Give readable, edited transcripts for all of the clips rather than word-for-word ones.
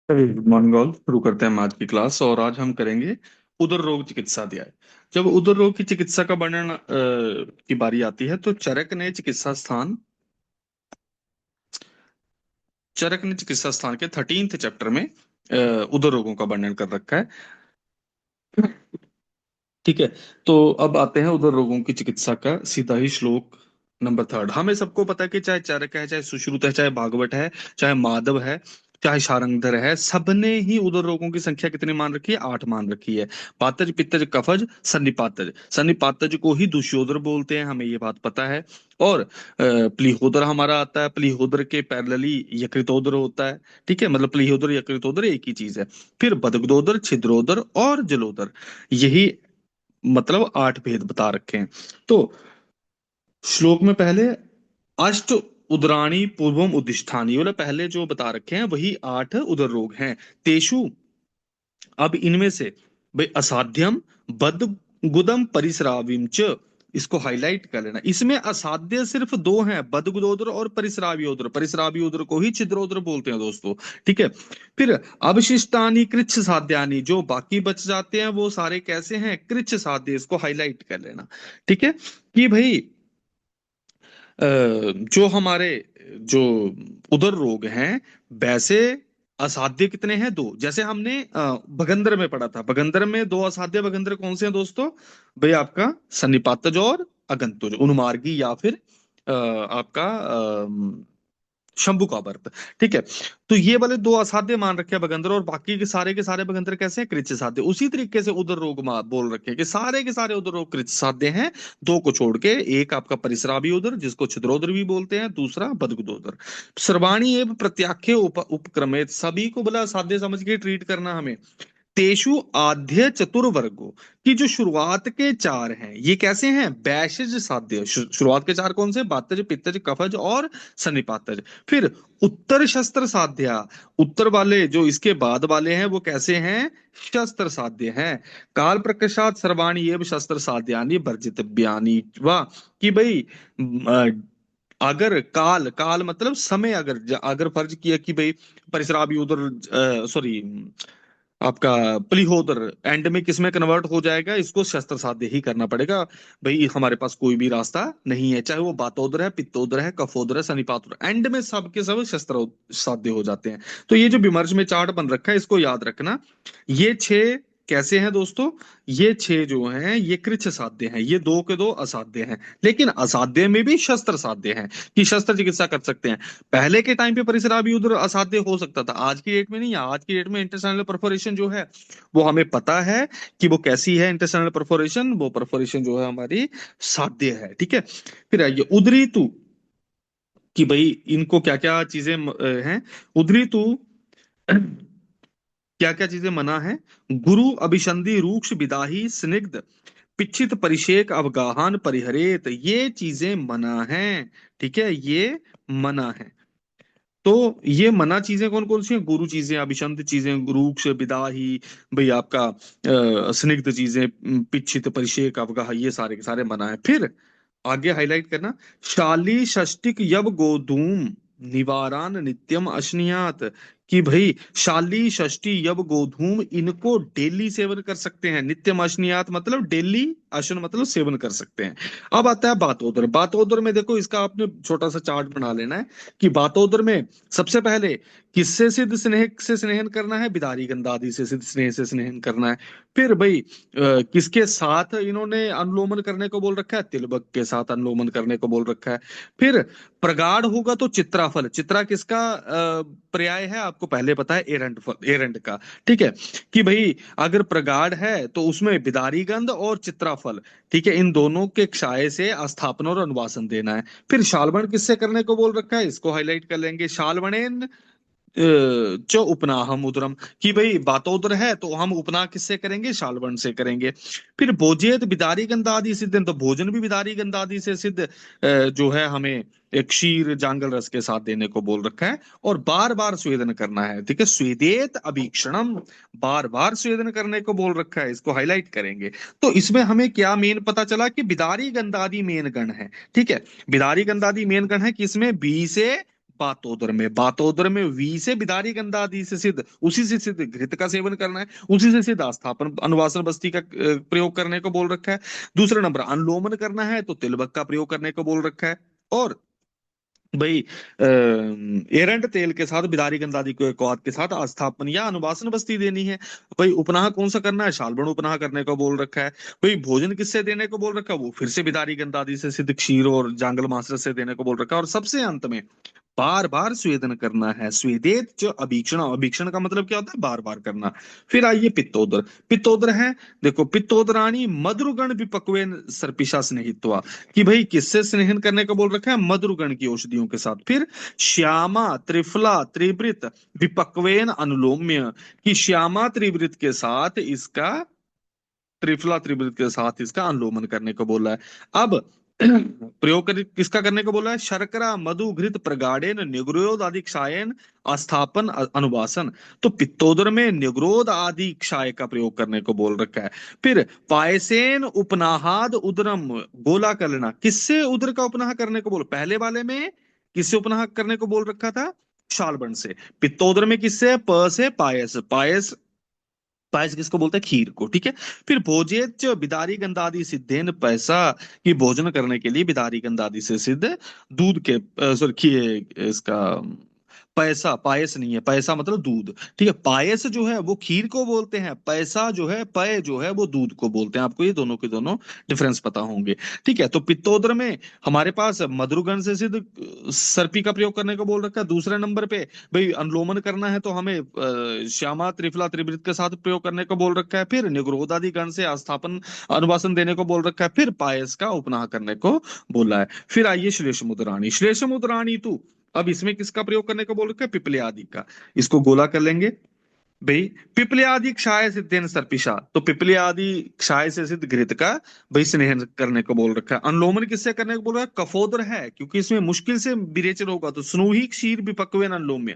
Good morning all. शुरू करते हैं हम आज की क्लास। और आज हम करेंगे उदर रोग चिकित्सा अध्याय। जब उदर रोग की चिकित्सा का वर्णन की बारी आती है तो चरक ने चिकित्सा स्थान के 13th चैप्टर में उदर रोगों का वर्णन कर रखा है। ठीक है। तो अब आते हैं उदर रोगों की चिकित्सा का सीधा ही श्लोक नंबर 3। हमें सबको पता है कि चाहे चरक है, चाहे सुश्रुत है, चाहे भागवत है, चाहे माधव है, चाहे शारंगधर है, सबने ही उदर रोगों की संख्या कितनी मान रखी है? 8 मान रखी है। पातज, पित्तज, कफज, सन्निपातज। सन्निपातज को ही दुष्योदर बोलते हैं, हमें ये बात पता है। और प्लीहोदर हमारा आता है। प्लीहोदर के पैरेलली यकृतोदर होता है। ठीक है, मतलब प्लीहोदर यकृतोदर एक ही चीज है। फिर बदगदोदर, छिद्रोदर और जलोदर, यही मतलब 8 भेद बता रखे हैं। तो श्लोक में पहले अष्ट उदराणी पूर्वम उदिष्ठानी, बोले पहले जो बता रखे हैं वही 8 उदर रोग हैं। तेषु, अब इनमें से भाई असाध्यम, बद, गुदम, परिसराविम च, इसको हाईलाइट कर लेना। इसमें असाध्य सिर्फ दो हैं, बदगुदोदर और परिसरावियोदर। परिसरावियोदर को ही छिद्रोदर बोलते हैं दोस्तों। ठीक है। फिर अवशिष्टानी कृच्छ साध्यानी, जो बाकी बच जाते हैं वो सारे कैसे हैं? कृच्छ साध्य, इसको हाईलाइट कर लेना। ठीक है कि भाई जो हमारे जो उदर रोग हैं, वैसे असाध्य कितने हैं? दो। जैसे हमने भगंदर में पढ़ा था, भगंदर में दो असाध्य भगंदर कौन से हैं दोस्तों? भाई आपका सन्निपातज और अगंतुज, उन्मार्गी या फिर आपका शंभु का वर्त। ठीक है। तो ये वाले दो असाध्य मान रखे हैं भगंदर, और बाकी के सारे भगंदर कैसे हैं? कृच्छ साध्य। उसी तरीके से उदर रोग बोल रखे हैं कि सारे के सारे उदर रोग कृच्छ साध्य हैं, दो को छोड़ के। एक आपका परिस्रावी उदर, जिसको छिद्रोदर भी बोलते हैं, दूसरा बदगुदोदर। सर्वाणी एवं प्रत्याख्य उपक्रमित, सभी को बोला साध्य समझ के ट्रीट करना हमें। तेषु आद्य चतुर्वर्गो, की जो शुरुआत के चार हैं ये कैसे हैं? बैशज साध्य। शुरुआत के चार कौन से? बातज, पित्तज, कफज और सन्निपातज। फिर उत्तर शस्त्र साध्या, उत्तर वाले जो इसके बाद वाले हैं वो कैसे हैं? शस्त्र साध्य हैं। काल प्रकाशात सर्वाणी एवं शस्त्र साध्यानि वर्जितव्यानि, वाह। कि भाई अगर काल, काल मतलब समय, अगर अगर फर्ज किया कि भाई परिसराभी उधर, सॉरी, आपका प्लीहोदर एंड में किस में कन्वर्ट हो जाएगा? इसको शस्त्र साध्य ही करना पड़ेगा। भाई हमारे पास कोई भी रास्ता नहीं है, चाहे वो बातोदर है, पित्तोदर है, कफोदर है, सनिपातोदर, एंड में सब के सब शस्त्र साध्य हो जाते हैं। तो ये जो विमर्श में चार्ट बन रखा है इसको याद रखना। ये 6 कैसे हैं दोस्तों? ये 6 जो हैं ये कृच्छ साध्य हैं, ये दो के दो असाध्य हैं। लेकिन असाध्य में भी शस्त्र साध्य हैं कि शस्त्र चिकित्सा कर सकते हैं। पहले के टाइम पे परिसराभी उधर असाध्य हो सकता था, आज की डेट में नहीं है। आज की डेट में इंटेस्टाइनल परफोरेशन जो है वो हमें पता है कि वो कैसी है। इंटेस्टाइनल परफोरेशन, वो परफोरेशन जो है हमारी साध्य है। ठीक है। फिर आइए उदरी तु, कि भाई इनको क्या क्या चीजें हैं। उदरी तु क्या क्या चीजें मना है? गुरु अभिसंधि रूक्ष विदाही स्निग्ध पिच्छित परिषेक अवगाहन परिहरेत, ये चीजें मना हैं। ठीक है, ये मना है। तो ये मना चीजें कौन कौन सी हैं? गुरु चीजें, अभिशंत चीजें, रूक्ष, विदाही, भाई आपका स्निग्ध चीजें, पिच्छित परिषेक अवगाह, ये सारे के सारे मना है। फिर आगे हाईलाइट करना, शाली षष्टिक यव गोधूम निवारान नित्यम अश्नियात, कि भाई शाली षष्ठी यव गोधूम इनको डेली सेवन कर सकते हैं। नित्यम अश्नियात मतलब डेली, अशन मतलब सेवन कर सकते हैं। अब आता है बातोदर। बातोदर में देखो, इसका आपने छोटा सा चार्ट बना लेना है कि बातोदर में सबसे पहले किससे सिद्ध स्नेह से स्नेहन करना है? बिदारी गंधादि से सिद्ध स्नेह से स्नेहन करना है। फिर भाई किसके साथ इन्होंने अनुलोमन करने को बोल रखा है? तिलबक के साथ अनुलोमन करने को बोल रखा है। फिर प्रगाढ़ होगा तो चित्राफल, चित्रा किसका पर्याय है? आपको पहले पता है, एरंड फल, एरंड का। ठीक है कि भाई अगर प्रगाढ़ है तो उसमें बिदारी गंध और चित्राफल, ठीक है, इन दोनों के क्षय से अस्थापन और अनुवासन देना है। फिर शालवण किससे करने को बोल रखा है? इसको हाईलाइट कर लेंगे। शालवणेन जो उपनाहम उदरम, कि भाई बातोदर है तो हम उपनाह किससे करेंगे? शालवण से करेंगे। फिर भोजेत बिदारी गंधादि सिद्ध, तो भोजन भी बिदारी गंधादि से सिद्ध जो है हमें एक क्षीर जांगल रस के साथ देने को बोल रखा है। और बार बार स्वेदन करना है। ठीक है, स्वेदेत अभीक्षणम, बार बार स्वेदन करने को बोल रखा है, इसको हाईलाइट करेंगे। तो इसमें हमें क्या मेन पता चला कि बिदारी गंधादि मेन गण है। ठीक है, बिदारी गंधादि मेन गण है, किसमें? बी से बातोदर में, बातोदर में वी से बिदारी गंधा आदि से सिद्ध, उसी से सिद्ध घृत का सेवन करना है, उसी से सिद्ध आस्थापन अनुवासन बस्ती का प्रयोग करने को बोल रखा है। दूसरा नंबर अनुलोमन करना है तो तिलबक का प्रयोग करने को बोल रखा है। और भाई एरंड तेल के साथ बिदारी गंधादि को क्वाथ के साथ आस्थापन या अनुवासन बस्ती देनी है। भाई उपनाह कौन सा करना है, शालबन उपनाह करने को बोल रखा है। भाई भोजन किससे देने को बोल रखा है, वो फिर से बिदारी गंधादि से सिद्ध क्षीर और जांगल मासरस से देने को बोल रखा है। और सबसे अंत में बार बार स्वेदन करना है, स्वेदेत जो अभीक्षण, अभीक्षण का मतलब क्या होता है, बार बार करना। फिर आइए पित्तोदर, पित्तोदर है, देखो पित्तोदरानी मधुरगण विपक्वेन सर्पिषा स्नेहित्वा, कि भाई किससे स्नेहन करने को बोल रखा है, मधुरगण की औषधियों के साथ। फिर श्यामा त्रिफला त्रिवृत विपक्वेन अनुलोम्य, कि श्यामा त्रिवृत के साथ इसका, त्रिफला त्रिवृत के साथ इसका अनुलोमन करने को बोला है। अब प्रयोग कर किसका करने को बोला है, शर्करा मधु घृत प्रगाढ़ेन निग्रोध आदि क्षायन अस्थापन अनुवासन, तो पित्तोदर में निग्रोध आदि क्षाय का प्रयोग करने को बोल रखा है। फिर पायसेन उपनाहाद उदरम गोला कर लेना, किससे उदर का उपनाह करने को बोल, पहले वाले में किससे उपनाह करने को बोल रखा था, शालबन से। पित्तोदर में किससे, प से पायस, पायस, पायस किसको बोलते हैं, खीर को, ठीक है। फिर भोजेच बिदारी गंधादि सिद्धेन पैसा, कि भोजन करने के लिए बिदारी गंधादि से सिद्ध दूध के, सॉरी इसका पैसा, पायस नहीं है, पैसा मतलब दूध, ठीक है। पायस जो है वो खीर को बोलते हैं, पैसा जो है, पय जो है वो दूध को बोलते हैं। आपको ये दोनों के दोनों डिफरेंस पता होंगे, ठीक है। तो पित्तोदर में हमारे पास मधुरगण से सिद्ध सर्पी का प्रयोग करने को बोल रखा है। दूसरे नंबर पे भाई अनुलोमन करना है तो हमें श्यामा त्रिफला त्रिवृत के साथ प्रयोग करने को बोल रखा है। फिर निग्रोधादि गण से आस्थापन अनुवासन देने को बोल रखा है। फिर पायस का उपनाह करने को बोला है। फिर आइए श्लेषमुद्राणी, श्लेषमुद्राणी तू, अब इसमें किसका प्रयोग करने को बोल रखा है, पिपले आदि का। इसको गोला कर लेंगे भाई, पिपले आदि क्षाय सिद्धेन सर्पिषा, तो पिपले आदि क्षाय से सिद्ध घृत का भाई स्नेहन करने को बोल रखा है। अनुलोमन किससे करने को बोल रहा है, कफोदर है, क्योंकि इसमें मुश्किल से विरेचन होगा, तो स्नूही क्षीर विपक्वेन अनुलोम्य।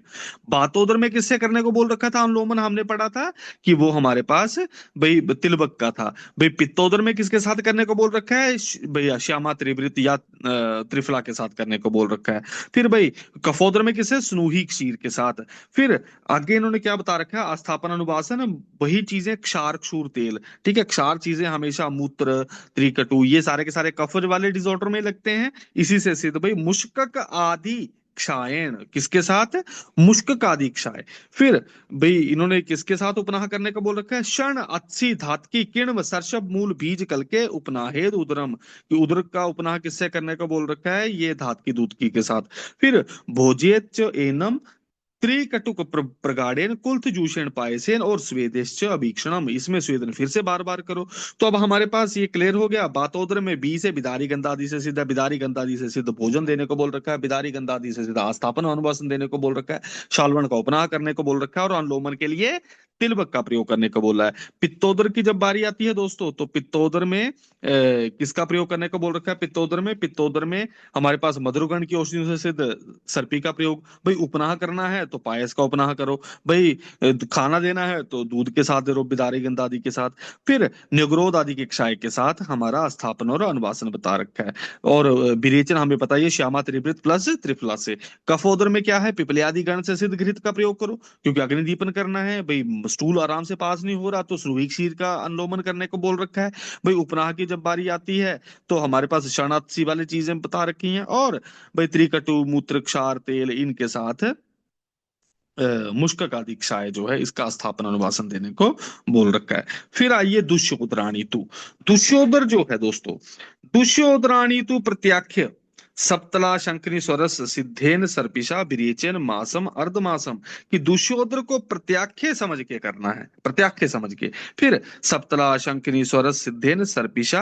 बातोदर में किससे करने को बोल रखा था अनुलोमन, हमने पढ़ा था कि वो हमारे पास भाई तिलबक का था। भाई पित्तोदर में किसके साथ करने को बोल रखा है, भैया श्यामा त्रिवृत या त्रिफला के साथ करने को बोल रखा है। फिर भाई कफोदर में किसे, स्नूही क्षीर के साथ। फिर आगे इन्होंने क्या बता रखा है, आस्थापन अनुवासन, वही चीजें क्षार क्षूर तेल, ठीक है। क्षार चीजें हमेशा मूत्र, त्रिकटु, ये सारे के सारे कफ वाले डिसऑर्डर में लगते हैं। इसी से सिद्ध भाई मुष्कक आदि क्षायन, किसके साथ, मुष्कक आदि क्षाय। फिर भाई इन्होंने किसके साथ उपनाह करने का बोल रखा है, क्षण अच्छी धातकी किण्व सरसब मूल बीज कल के उपनाहेद उदरम, कि उदर का उपनाह किससे करने का बोल रखा है, ये धातकी दूतकी के साथ। फिर भोज्येच एनम त्रिकटुक प्रगाढ़ेन कुल्थ जूषण पायसेन और स्वेदेश्च अभीक्षणम, इसमें स्वेदन फिर से बार बार करो। तो अब हमारे पास ये क्लियर हो गया, बातोदर में बी से बिदारी गंधादि से सिद्ध, बिदारी गंधादि से सिद्ध भोजन देने को बोल रखा है, बिदारी गंधादि से सिद्ध आस्थापन अनुवासन देने को बोल रखा है, शालवन का उपनाह करने को बोल रखा है, और अनुलोमन के लिए तिलबक का प्रयोग करने को बोला है। पित्तोदर की जब बारी आती है दोस्तों, तो पित्तोदर में किसका प्रयोग करने को बोल रखा है, पित्तोदर में, पित्तोदर में हमारे पास मधुरगण की औषधियों से सिद्ध सर्पी का प्रयोग। भाई उपनाह करना है तो पायस का उपनाह करो। भाई खाना देना है तो दूध के साथ दे रो, बिदारी गंध आदि के साथ। फिर निग्रोध आदि के क्षय के साथ हमारा स्थापन और अनुवासन बता रखा है। और विरेचन हमें पता है श्यामा त्रिवृत प्लस त्रिफला से। कफोदर में क्या है, पिपले आदि गण से सिद्ध घृत का प्रयोग करो, क्योंकि अग्निदीपन करना है। भाई स्टूल आराम से पास नहीं हो रहा तो सुरुही क्षीर का अनुलोमन करने को बोल रखा है। भाई उपनाह की जब बारी आती है तो हमारे पास शरणार्थी वाली चीजें बता रखी हैं। और भाई त्रिकटु मूत्र क्षार तेल इनके साथ मुष्कक आदि क्षाय जो है इसका स्थापन अनुवासन देने को बोल रखा है। फिर आइए दुष्योदराणी तु, दुष्योदर जो है दोस्तों, दुष्योदराणी तु प्रत्याख्य सप्तला शंकरी स्वरस सिद्धेन सर्पिषा विरेचन मासम अर्धमासम, कि दुष्योदर को प्रत्याख्य समझ के करना है, प्रत्याख्य समझ के। फिर सप्तला शंकरी स्वरस सिद्धेन सर्पिषा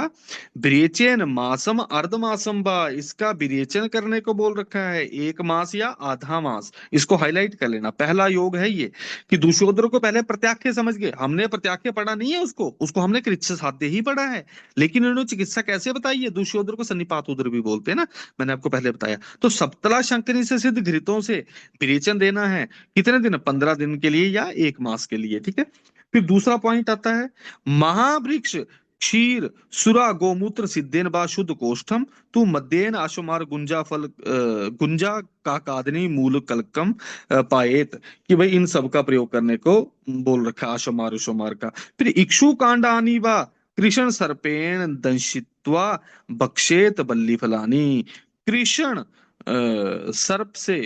विरेचन मासम अर्धमासम बा, इसका विरेचन करने को बोल रखा है, एक मास या आधा मास। इसको हाईलाइट कर लेना, पहला योग है ये, कि दुष्योधर को पहले प्रत्याख्य समझ गए। हमने प्रत्याख्य पढ़ा नहीं है, उसको उसको हमने कृच्छ साध्य ही पढ़ा है। लेकिन इन्होंने चिकित्सा कैसे बताई है, दुष्योधर को सन्निपात उदर भी बोलते हैं ना, मैंने आपको पहले बताया। तो सप्तला शंकरी से सिद्ध घृतों से विरेचन देना है, कितने दिन, 15 दिन के लिए या एक मास के लिए, ठीक है। फिर दूसरा पॉइंट आता है महावृक्ष क्षीर सुरा गोमूत्र सिद्धेन बा शुद्ध कोष्ठम, तू मद्येन आशुमार गुंजा फल गुंजा का कादनी मूल कलकम पाएत। कि भाई इन सब का प्रयोग करने को बोल रखा है, आशुमार उशुमार का। फिर इक्षु कांडानी व कृष्ण सर्पेण दंशित्वा बक्षेत बल्ली फलानी। कृष्ण सर्प से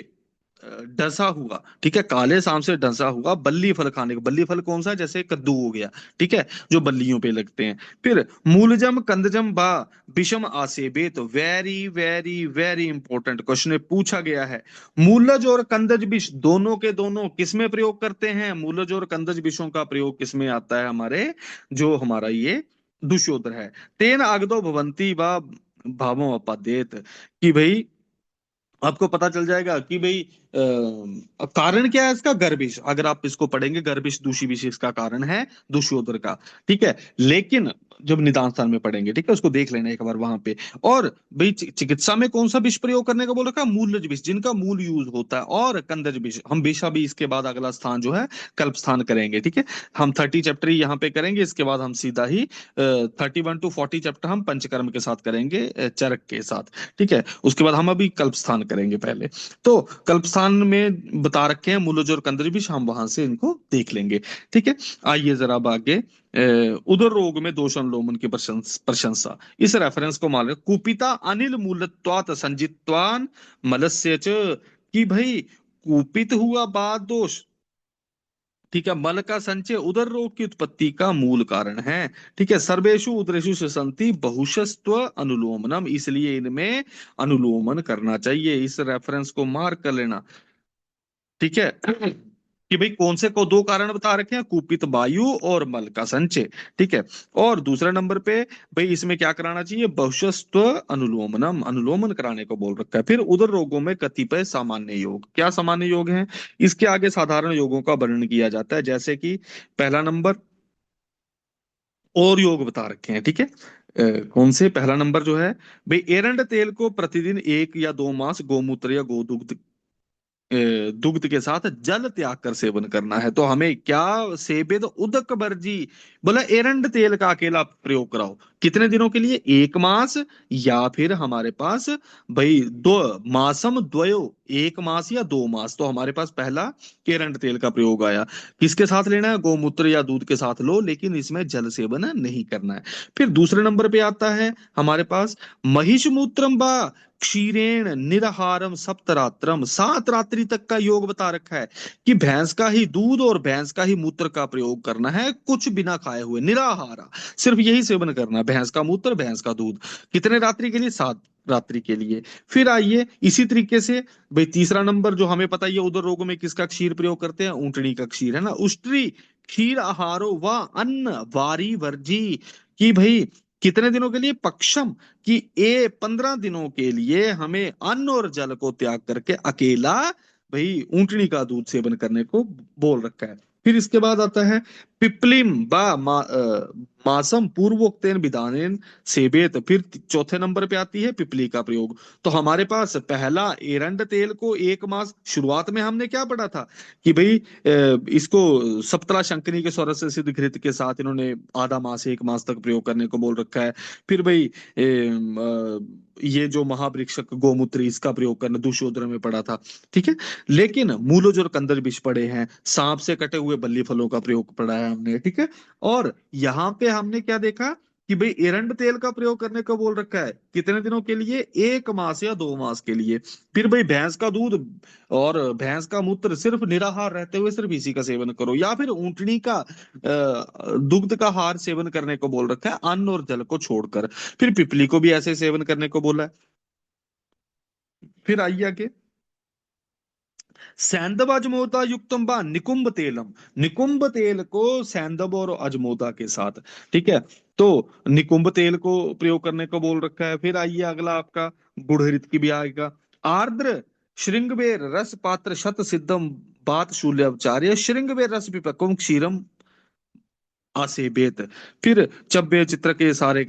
डसा हुआ, ठीक है, काले सांप से डसा हुआ बल्ली फल खाने को। बल्ली फल कौन सा है? जैसे कद्दू हो गया, ठीक है, जो बल्लियों पे लगते हैं। फिर मूलजम कंदजम बा विषम आसेबे, तो very very very important question पूछा गया है। मूलज और कंदज विष दोनों के दोनों किसमें प्रयोग करते हैं? मूलज और कंदज विषों का प्रयोग किसमें आता है? हमारे जो हमारा ये दुष्योधन है। तेन आगदो भवंती बा भावों अपादेत। कि भाई आपको पता चल जाएगा कि भाई कारण क्या है इसका? गर्भिश। अगर आप इसको पढ़ेंगे, गर्भिश दूषी विष इसका कारण है, दुष्योधन का। ठीक है, लेकिन जब निदान स्थान में पढ़ेंगे, ठीक है, उसको देख लेना एक बार वहां पे। और भाई चिकित्सा में कौन सा विष प्रयोग करने का बोल रखा है? मूलज विष, जिनका मूल यूज होता है। और कंदज विष हम बेशा भी इसके बाद अगला स्थान जो है कल्प स्थान करेंगे, ठीक है। हम 30 चैप्टर यहाँ पे करेंगे, इसके बाद हम सीधा ही 31 to 40 चैप्टर हम पंचकर्म के साथ करेंगे, चरक के साथ। ठीक है, उसके बाद हम अभी कल्प स्थान करेंगे पहले। तो कल्प स्थान में बता रखे हैं मूलज और कंदज विष, हम वहां से इनको देख लेंगे। ठीक है, आइए जरा अब आगे। उदर रोग में दोष अनुलोमन की प्रशंसा, इस रेफरेंस को मान लो। कुपिता अनिल मूलत्वात संजित्वान मलस्य च। कि भाई कुपित हुआ बाद दोष, ठीक है, मल का संचय उदर रोग की उत्पत्ति का मूल कारण है। ठीक है, सर्वेषु उदरेषु संति बहुशस्त्व अनुलोमनम, इसलिए इनमें अनुलोमन करना चाहिए। इस रेफरेंस को मार्क कर लेना। ठीक है, कि भाई कौन से को दो कारण बता रखे हैं? कुपित वायु और मल का संचय। ठीक है, और दूसरे नंबर पे भाई इसमें क्या कराना चाहिए? बहुशस्त्व अनुलोमनम, अनुलोमन कराने को बोल रखा है। फिर उदर रोगों में कतिपय सामान्य योग, क्या सामान्य योग हैं? इसके आगे साधारण योगों का वर्णन किया जाता है, जैसे कि पहला नंबर और योग बता रखे हैं। ठीक है, कौन से? पहला नंबर जो है भाई, एरंड तेल को प्रतिदिन 1 या 2 मास गोमूत्र या गोदुग्ध दुग्ध के साथ जल त्याग कर सेवन करना है। तो हमें क्या सेवित उदक वर्जी, बोला एरंड तेल का अकेला प्रयोग कराओ। कितने दिनों के लिए? 1 मास, या फिर हमारे पास भाई दो मासम द्वयो, 1 मास या 2 मास। तो हमारे पास पहला एरंड तेल का प्रयोग आया। किसके साथ लेना है? गोमूत्र या दूध के साथ लो, लेकिन इसमें जल सेवन नहीं करना है। फिर दूसरे नंबर पे आता है हमारे पास महिष मूत्रम बा क्षीरेण निराहारम सप्तरात्रम, 7 रात्रि तक का योग बता रखा है। कि भैंस का ही दूध और भैंस का ही मूत्र का प्रयोग करना है, कुछ बिना खाए हुए, निराहारा, सिर्फ यही सेवन करना है, भैंस का मूत्र भैंस का दूध। कितने रात्रि के लिए? 7 रात्रि के लिए। फिर आइए इसी तरीके से भाई तीसरा नंबर जो हमें पता ही है, उदर रोगों में किसका क्षीर प्रयोग करते हैं? ऊंटनी का क्षीर, है ना। उष्ट्री क्षीर आहारो व अन्न वारी वर्जी। कि भाई कितने दिनों के लिए? पक्षम, कि 15 दिनों के लिए हमें अन्न और जल को त्याग करके अकेला भाई ऊंटनी का दूध सेवन करने को बोल रखा है। फिर इसके बाद आता है पिपलिम मासम पूर्वोक्तेन विधानेन सेवेत। फिर चौथे नंबर पे आती है पिपली का प्रयोग। तो हमारे पास पहला एरंड तेल को 1 मास, शुरुआत में हमने क्या पढ़ा था? कि भाई इसको सप्तला शंकनी के स्वर से सिद्ध घृत के साथ इन्होंने आधा मास 1 मास तक प्रयोग करने को बोल रखा है। फिर भाई ये जो महावृक्षक गोमूत्र, इसका प्रयोग करना दुष्योधन में पड़ा था। ठीक है, लेकिन मूलोज और कंदर विष पड़े हैं, सांप से कटे हुए बल्ली फलों का प्रयोग पड़ा है हमने। ठीक है, और यहाँ पे हमने क्या देखा? कि भाई एरंड तेल का प्रयोग करने को बोल रखा है। कितने दिनों के लिए? 1 मास या 2 मास के लिए। फिर भाई भैंस का दूध और भैंस का मूत्र सिर्फ निराहार रहते हुए सिर्फ इसी का सेवन करो, या फिर ऊंटनी का दुग्ध का हार सेवन करने को बोल रखा है, अन्न और जल को छोड़कर। फिर पिपली को भी ऐसे सेवन करने को बोला है। फिर आइए आगे, सैंदव अजमोदा युक्तम बा निकुंभ तेलम, निकुंभ तेल को सैंदव और अजमोदा के साथ। ठीक है, तो निकुंभ तेल को प्रयोग करने को बोल रखा है। फिर आइए अगला आपका गुड़हरित की भी आएगा। आर्द्र श्रृंगवेर रस पात्र शत सिद्धम बात शूल्यचार्य श्रृंगवेर रस पिपक्वम क्षीरम असेबेत। फिर चब्बे चित्र के सारे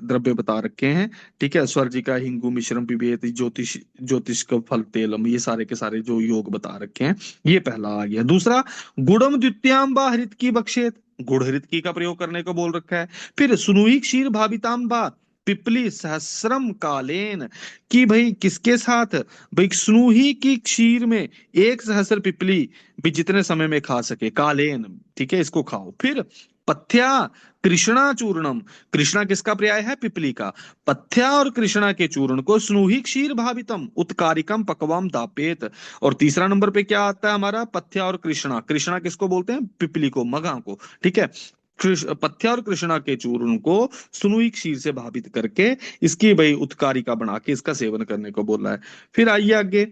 द्रव्य बता रखे हैं। ठीक है, स्वर जी का हिंगू मिश्रम पिबेत ज्योतिष ज्योतिष का फल तेलम, ये सारे के सारे जो योग बता रखे हैं। ये पहला आ गया। दूसरा गुड़म द्वितीयाम बा हरित की बक्षेत। गुड़ हृतकी का प्रयोग करने को बोल रखा है। फिर सुनुई क्षीर भाविताम बा पिपली सहस्रम कालेन, कि भाई किसके साथ, भाई स्नूही की क्षीर में एक सहस्र पिपली भी जितने समय में खा सके, कालेन, ठीक है, इसको खाओ। फिर पथ्या कृष्णा चूर्णम, कृष्णा किसका पर्याय है, पिपली का। पथ्या और कृष्णा के चूर्ण को स्नूही क्षीर भावितम उत्कारिकम पकवाम दापेत। और तीसरा नंबर पे क्या आता है हमारा, पथ्या और कृष्णा, कृष्णा किसको बोलते हैं, पिपली को, मगा को, ठीक है। पथ्या और कृष्णा के चूर्ण को सुनुई क्षीर से भावित करके इसकी भाई उत्कारिका बना के इसका सेवन करने को बोला है। फिर आइए आगे,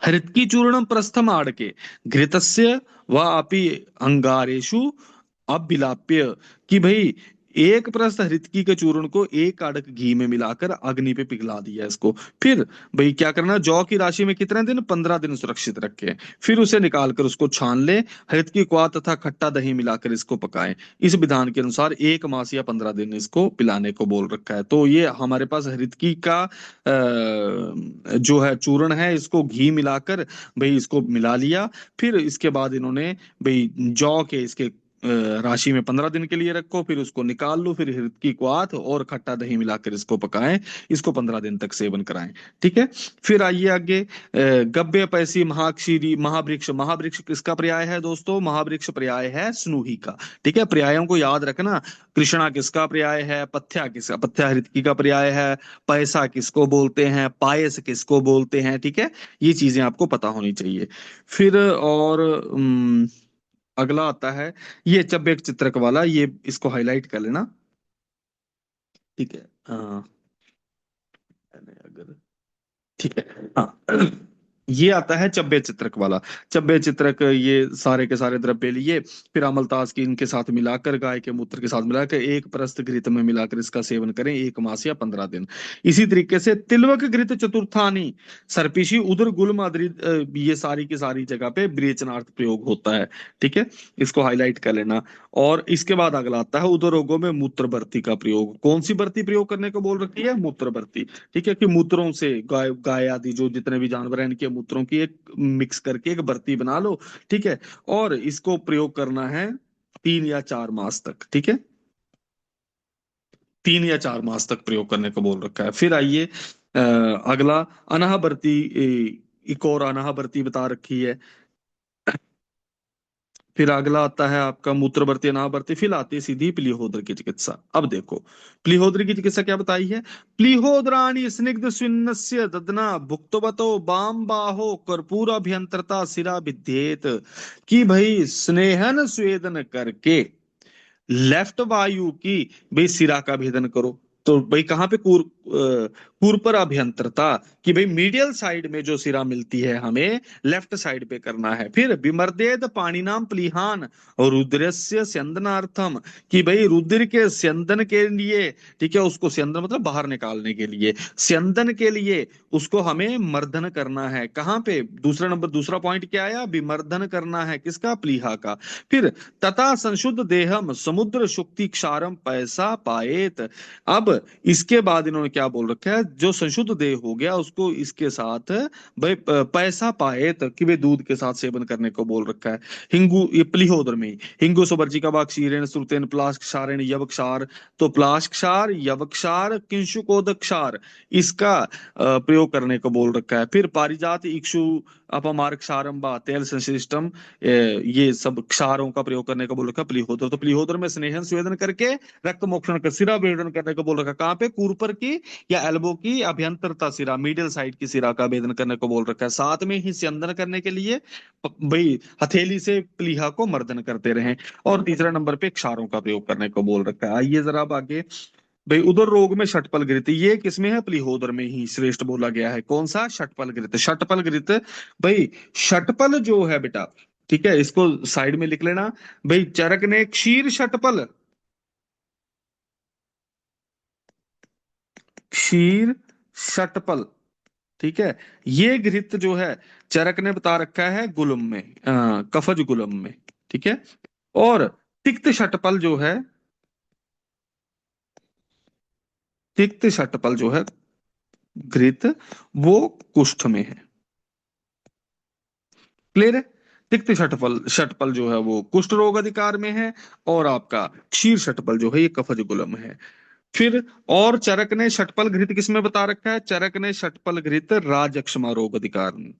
हृतकी चूर्णम प्रस्थम आड़के घृतस्य व अपि अंगारेशु अभिलाप्य, कि भाई एक प्रस्थ हृतकी के चूर्ण को एक अड़क घी में मिलाकर अग्नि पे पिघला दिया इसको। फिर भाई क्या करना, जौ की राशि में कितने दिन, 15 दिन सुरक्षित रखें। फिर उसे निकालकर उसको छान ले, हृतकी क्वा तथा खट्टा दही मिलाकर इसको पकाएं। इस विधान के अनुसार 1 मास या 15 दिन इसको पिलाने को बोल रखा है। तो ये हमारे पास हृतकी का जो है चूर्ण है, इसको घी मिलाकर भाई इसको मिला लिया। फिर इसके बाद इन्होंने भाई जौ के इसके राशि में 15 दिन के लिए रखो, फिर उसको निकाल लो, फिर हृत की क्वाथ और खट्टा दही मिलाकर इसको पकाएं, इसको 15 दिन तक सेवन कराएं। ठीक है। फिर आइए आगे, गब्य पैसी महाक्षीरी महावृक्ष, महावृक्ष किसका पर्याय है दोस्तों, महावृक्ष पर्याय है स्नूही का। ठीक है, पर्यायों को याद रखना। कृष्णा किसका पर्याय है, पथ्या किसका, पथ्या हृतकी का पर्याय है। पैसा किसको बोलते हैं, पायस किसको बोलते हैं, ठीक है। ये चीजें आपको पता होनी चाहिए। फिर और अगला आता है, ये चब्बे चित्रक वाला, ये इसको हाईलाइट कर लेना। ठीक है। अगर ठीक है, हाँ, ये आता है चब्बे चित्रक वाला। चब्बे चित्रक ये सारे के सारे द्रव्य लिए, फिर अमलतास की इनके साथ मिलाकर, गाय के मूत्र के साथ मिलाकर एक प्रस्त घृत में मिलाकर इसका सेवन करें 1 मास या 15 दिन। इसी तरीके से तिलवक घृत चतुर्थानी सर्पिशी उदर गुल्म ये सारी की सारी जगह पे विरेचनार्थ प्रयोग होता है। ठीक है, इसको हाईलाइट कर लेना। और इसके बाद अगला आता है, उदर रोगों में मूत्र बर्ती का प्रयोग। कौन सी बर्ती प्रयोग करने को बोल रखी है, मूत्र बर्ती। ठीक है, कि मूत्रों से गाय गाय आदि जो जितने भी जानवर हैं इनके मूत्रों की एक मिक्स करके एक बर्ती बना लो। ठीक है, और इसको प्रयोग करना है 3 या 4 मास तक। ठीक है, 3 या 4 मास तक प्रयोग करने को बोल रखा है। फिर आइए अगला, अनाह बर्ती, एक और अनाह बर्ती बता रखी है। फिर अगला आता है आपका मूत्रवर्ती अनावर्ती, फिर आती है सीधी प्लीहोद्र की चिकित्सा। अब देखो, प्लीहोद्र की चिकित्सा क्या बताई है, प्लीहोद्राणी स्निग्ध स्विन्नस्य ददना भुक्तवतो बाम बाहो कर्पूर अभ्यंतरता सिरा विद्येत, कि भाई स्नेहन स्वेदन करके लेफ्ट वायु की भाई सिरा का भेदन करो। तो भाई कहाँ पे कूर पर अभ्यंतरता, कि भाई मीडियल साइड में जो सिरा मिलती है हमें लेफ्ट साइड पे करना है। फिर विमर्देद पाणिनाम प्लीहान और रुद्रस्य स्यंदनार्थम, कि भाई रुद्र के स्यंदन के लिए, ठीक है, उसको स्यंदन मतलब बाहर निकालने के लिए, स्यंदन के लिए उसको हमें मर्दन करना है। कहाँ पे, दूसरा नंबर, दूसरा पॉइंट क्या आया, विमर्दन करना है किसका, प्लीहा का। फिर तथा संशुद्ध देहम समुद्र शुक्ति क्षारम पैसा पाएत। अब इसके बाद इन्होंने क्या बोल रखा है, जो संशुद्ध देह हो गया उसको इसके साथ भाई पैसा पाएत, कि वे दूध के साथ सेवन करने को बोल रखा है। हिंगू, ये प्लिहोदर में ही, हिंगू सुवर्जी का वाक क्षीरेण श्रुतेन प्लाश क्षारेण यवक्षार, तो प्लाश क्षार यवक्षार किंशुकोद क्षार, इसका प्रयोग करने को बोल रखा है। फिर पारिजात इक्षु अपमार्ग क्षारंबा तेल संश्लिष्टम, ये सब क्षारों का प्रयोग करने को बोल रखा है प्लीहोत्र। तो प्लीहोत्र में स्नेहन स्वेदन करके रक्त मोक्षण कर सिरा भेदन करने को बोल रखा है। कहाँ पे, कूरपर की या एल्बो की अभ्यंतरता सिरा, मिडिल साइड की सिरा का भेदन करने को बोल रखा है। साथ में ही स्यंदन करने के लिए भाई हथेली से प्लीहा को मर्दन करते रहे। और तीसरा नंबर पे क्षारों का प्रयोग करने को बोल रखा है। आइए जरा अब आगे, भाई उदर रोग में षटपल घृत, ये किसमें है, प्लीहोदर में ही श्रेष्ठ बोला गया है। कौन सा, षटपल घृत। षटपल घृत, भाई षटपल जो है बेटा, ठीक है, इसको साइड में लिख लेना। भाई चरक ने क्षीर षटपल, क्षीर षटपल, ठीक है, ये घृत जो है चरक ने बता रखा है गुलम में, कफज गुलम में। ठीक है, और तिक्त षटपल जो है, तिक्त षटपल जो है घृत, वो कुष्ठ में है। क्लियर है। तिक्त षटपल षटपल जो है वो कुष्ठ रोग अधिकार में है, और आपका क्षीर षटपल जो है ये कफज गुलम है। फिर और चरक ने षटपल घृत किसमें बता रखा है? चरक ने षटपल घृत राजक्षमा रोग अधिकार में।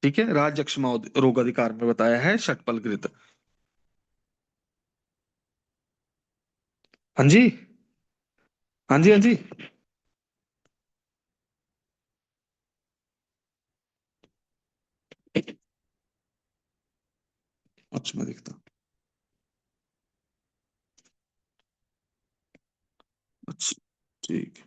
ठीक है, राजक्षमा रोग अधिकार में बताया है षटपल घृत। हाँ जी, हाँ जी, हाँ जी। अच्छा, मैं देखता हूँ। अच्छा, ठीक।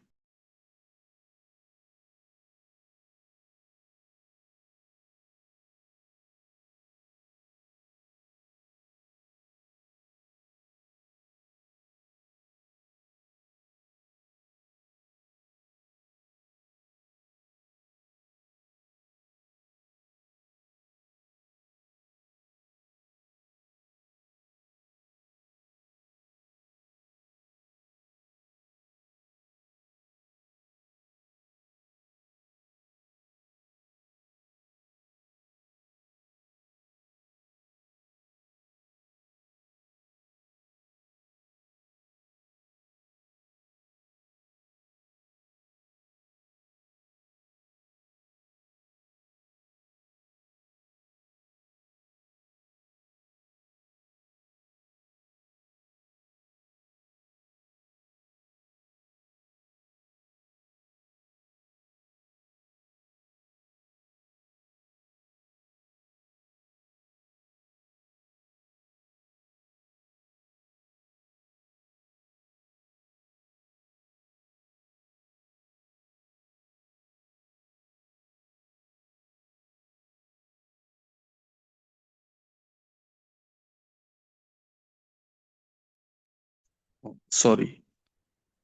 सॉरी।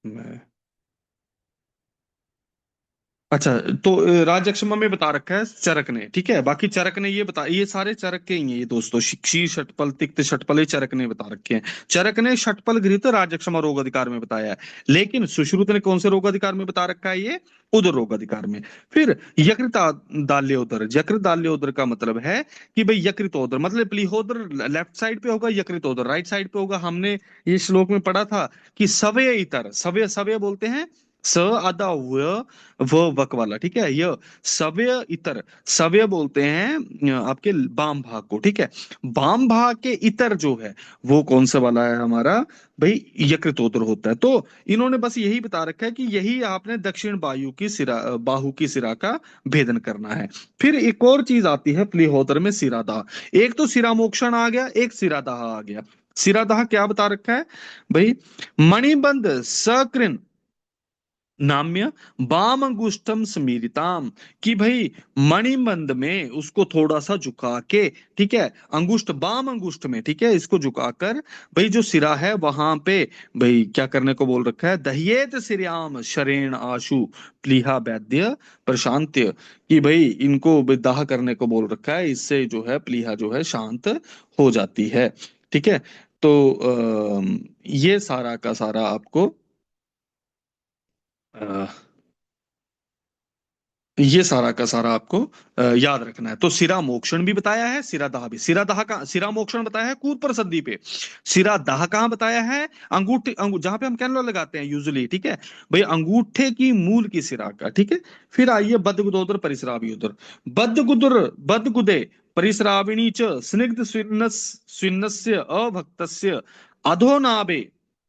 मैं अच्छा, तो राजक्षमा में बता रखा है चरक ने, ठीक है। बाकी चरक ने ये बता, ये सारे चरक के ही हैं ये दोस्तों, क्षीर षटपल तिक्त षटपल, ये चरक ने बता रखे हैं। चरक ने षटपल घृत राजक्षमा रोग अधिकार में बताया है, लेकिन सुश्रुत ने कौन से रोग अधिकार में बता रखा है? ये उदर रोग अधिकार में। फिर यकृत दाल्योदर, यकृत दाल्योदर का मतलब है कि भाई यकृतोदर मतलब प्लीहोदर लेफ्ट साइड पे होगा, यकृतोदर राइट साइड पे होगा। हमने ये श्लोक में पढ़ा था कि सवय इतर, सवय सवय बोलते हैं स आदा व वक वाला, ठीक है। यह सव्य इतर, सव्य बोलते हैं आपके बाम भाग को, ठीक है। बाम भाग के इतर जो है वो कौन सा वाला है हमारा? भाई यकृतोदर होता है। तो इन्होंने बस यही बता रखा है कि यही आपने दक्षिण बायु की सिरा, बाहु की सिरा का भेदन करना है। फिर एक और चीज आती है प्लीहोदर में, सिरादाह। एक तो सिरामोक्षण आ गया, एक सिरादाह आ गया। सिरादाह क्या बता रखा है भाई? मणिबंध सकृन नाम्य वाम अंगुष्ठम स्मीरिताम, कि भाई मणिबंध में उसको थोड़ा सा झुका के, ठीक है, अंगुष्ठ वाम अंगुष्ठ में, ठीक है, इसको झुकाकर भाई जो सिरा है वहां पे भाई क्या करने को बोल रखा है? दह्येत सिरयाम शरेण आशु प्लीहा वैद्य प्रशांत्य, कि भाई इनको भाई दाह करने को बोल रखा है, इससे जो है प्लीहा जो है शांत हो जाती है। ठीक है। तो ये सारा का सारा आपको ये सारा का सारा आपको याद रखना है। तो सिरा मोक्षण भी बताया है, सिरा दाह भी। सिरा दाह का, सिरा मोक्षण बताया है कूद पर संधि पे। सिरा दाह कहाँ बताया है? अंगूठे जहां पे हम कैनला लगाते हैं यूजुअली, ठीक है, भाई अंगूठे की मूल की सिरा का, ठीक है। फिर आइए बद गुदोदर परिसरावी उदर, बद गुदुर बद गुदे परिसराविणी च स्निग्ध स्विन्नस्य अभक्तस्य अधोनाभे,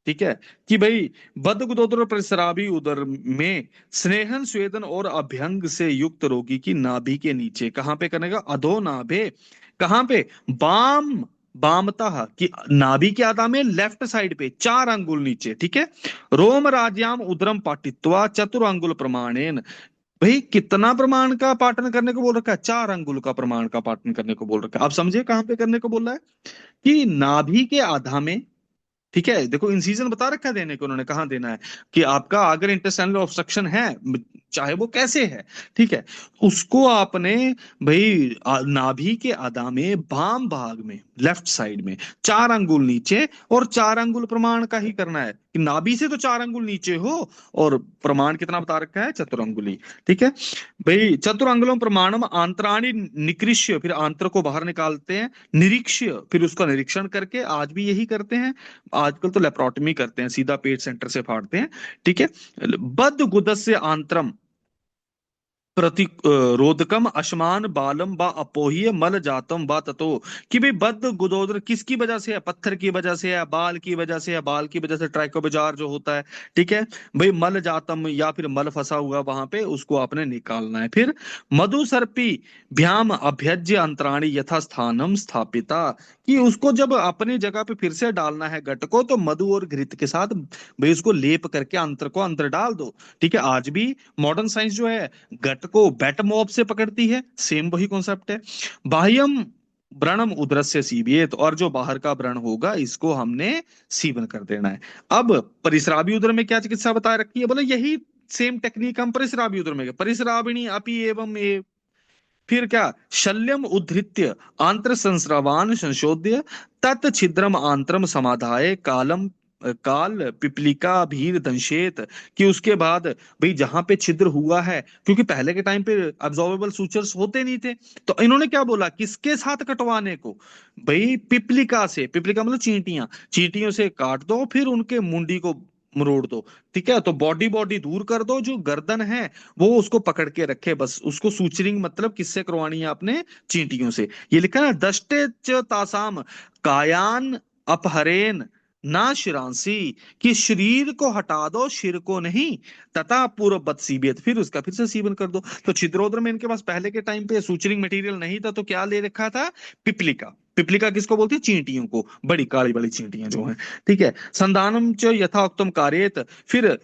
ठीक है, कि भाई बद गुदोदर परिसरावी उदर में स्नेहन स्वेदन और अभ्यंग से युक्त रोगी की नाभि के नीचे, कहां पे करेगा? अधो नाभे। कहां पे? बाम, बामतः की नाभि के आधा में लेफ्ट साइड पे 4 अंगुल नीचे, ठीक है। रोम राज्याम उदरम पाटित्वा चतुर अंगुल प्रमाणेन, भाई कितना प्रमाण का पाटन करने को बोल रखा है? 4 अंगुल का प्रमाण का पाटन करने को बोल रखा है। आप समझिए कहां पे करने को बोल रहा है? कि नाभि के आधा में, ठीक है, देखो इंसिजन बता रखा है देने को उन्होंने, कहाँ देना है कि आपका अगर इंटेस्टाइनल ऑब्स्ट्रक्शन है, चाहे वो कैसे है, ठीक है, उसको आपने भाई नाभि के आधा में बाम भाग में लेफ्ट साइड में 4 अंगुल नीचे और 4 अंगुल प्रमाण का ही करना है। कि नाभि से तो 4 अंगुल नीचे हो, और प्रमाण कितना बता रखा है, चतुरंगुली। ठीक है भाई, चतुरंगुलम प्रमाणम आंतराणि निकृष्य, फिर आंत्र को बाहर निकालते हैं, निरीक्ष्य फिर उसका निरीक्षण करके, आज भी यही करते हैं, आजकल तो लेप्रोटमी करते हैं, सीधा पेट सेंटर से फाड़ते हैं। ठीक है, बद्ध गुदस्य आंत्रम रोधकम अश्मान बालम व अपोह्य मल जातम व ततो, कि भाई बद्ध गुदोदर किसकी वजह से है, पत्थर की वजह से है, बाल की वजह से है, बाल की वजह से ट्राइकोबजार जो होता है। ठीक है भाई, मल जातम या फिर मल फंसा हुआ वहां पे, उसको आपने निकालना है। फिर मधु सर्पी भ्याम अभ्यज्य अंतराणी यथा स्थानम स्थापिता, कि उसको जब अपनी जगह पे फिर से डालना है घट को, तो मधु और घृत के साथ भाई उसको लेप करके अंतर को अंदर डाल दो। ठीक है, आज भी मॉडर्न साइंस जो है गट को बैट मॉब से पकड़ती है, सेम वही कॉन्सेप्ट है। बाह्यम व्रणम उदरस्य सीवियत, और जो बाहर का व्रण होगा इसको हमने सीवन कर देना है। अब परिस्रावी उदर में क्या चिकित्सा बता रखी है, बोले यही सेम टेक्निक हम परिस्रावी उदर में, परिस्राविणी अपि एवं ए, फिर क्या, शल्यम उद्धृत्य आंत्र संस्रवान संशोध्य तत् छिद्रम आंत्रम समाधाय कालम काल पिपलिका भीर दंशेत, कि उसके बाद भाई जहां पे छिद्र हुआ है, क्योंकि पहले के टाइम पे अब्जॉर्बेबल सूचर्स होते नहीं थे, तो इन्होंने क्या बोला किसके साथ कटवाने को, भाई पिपलिका से, पिपलिका मतलब चींटियां, चींटियों से काट दो, फिर उनके मुंडी को मरोड़ दो। ठीक है, तो बॉडी बॉडी दूर कर दो, जो गर्दन है वो उसको पकड़ के रखे, बस उसको सूचरिंग मतलब किससे करवानी है आपने, चींटियों से। ये लिखा है दष्टे च तासाम कायान अपहरेन ना शिरांसी, कि शरीर को हटा दो, सिर को नहीं, तथा पूर्व बदसीबियत, फिर उसका फिर से सीवन कर दो। तो छिद्रोद्र में इनके पास पहले के टाइम पे सूचरिंग मटेरियल नहीं था, तो क्या ले रखा था, पिपलिका। पिपलिका किसको बोलती है, चींटियों को, बड़ी काली बड़ी चींटियां जो हैं। ठीक है, संधानम च यथाक्तम कार्येत, फिर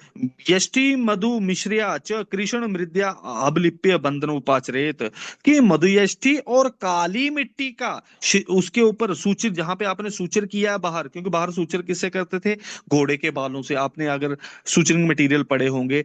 यष्टि मधु मिश्रिया च कृष्ण मृद्या अबलिप्य बंधन उपाचरेत, कि मधुयष्टि और काली मिट्टी का उसके ऊपर सूचिर, जहां पे आपने सूचिर किया है बाहर, क्योंकि बाहर सूचिर किससे करते थे, घोड़े के बालों से। आपने अगर सूचरिंग मटेरियल पढ़े होंगे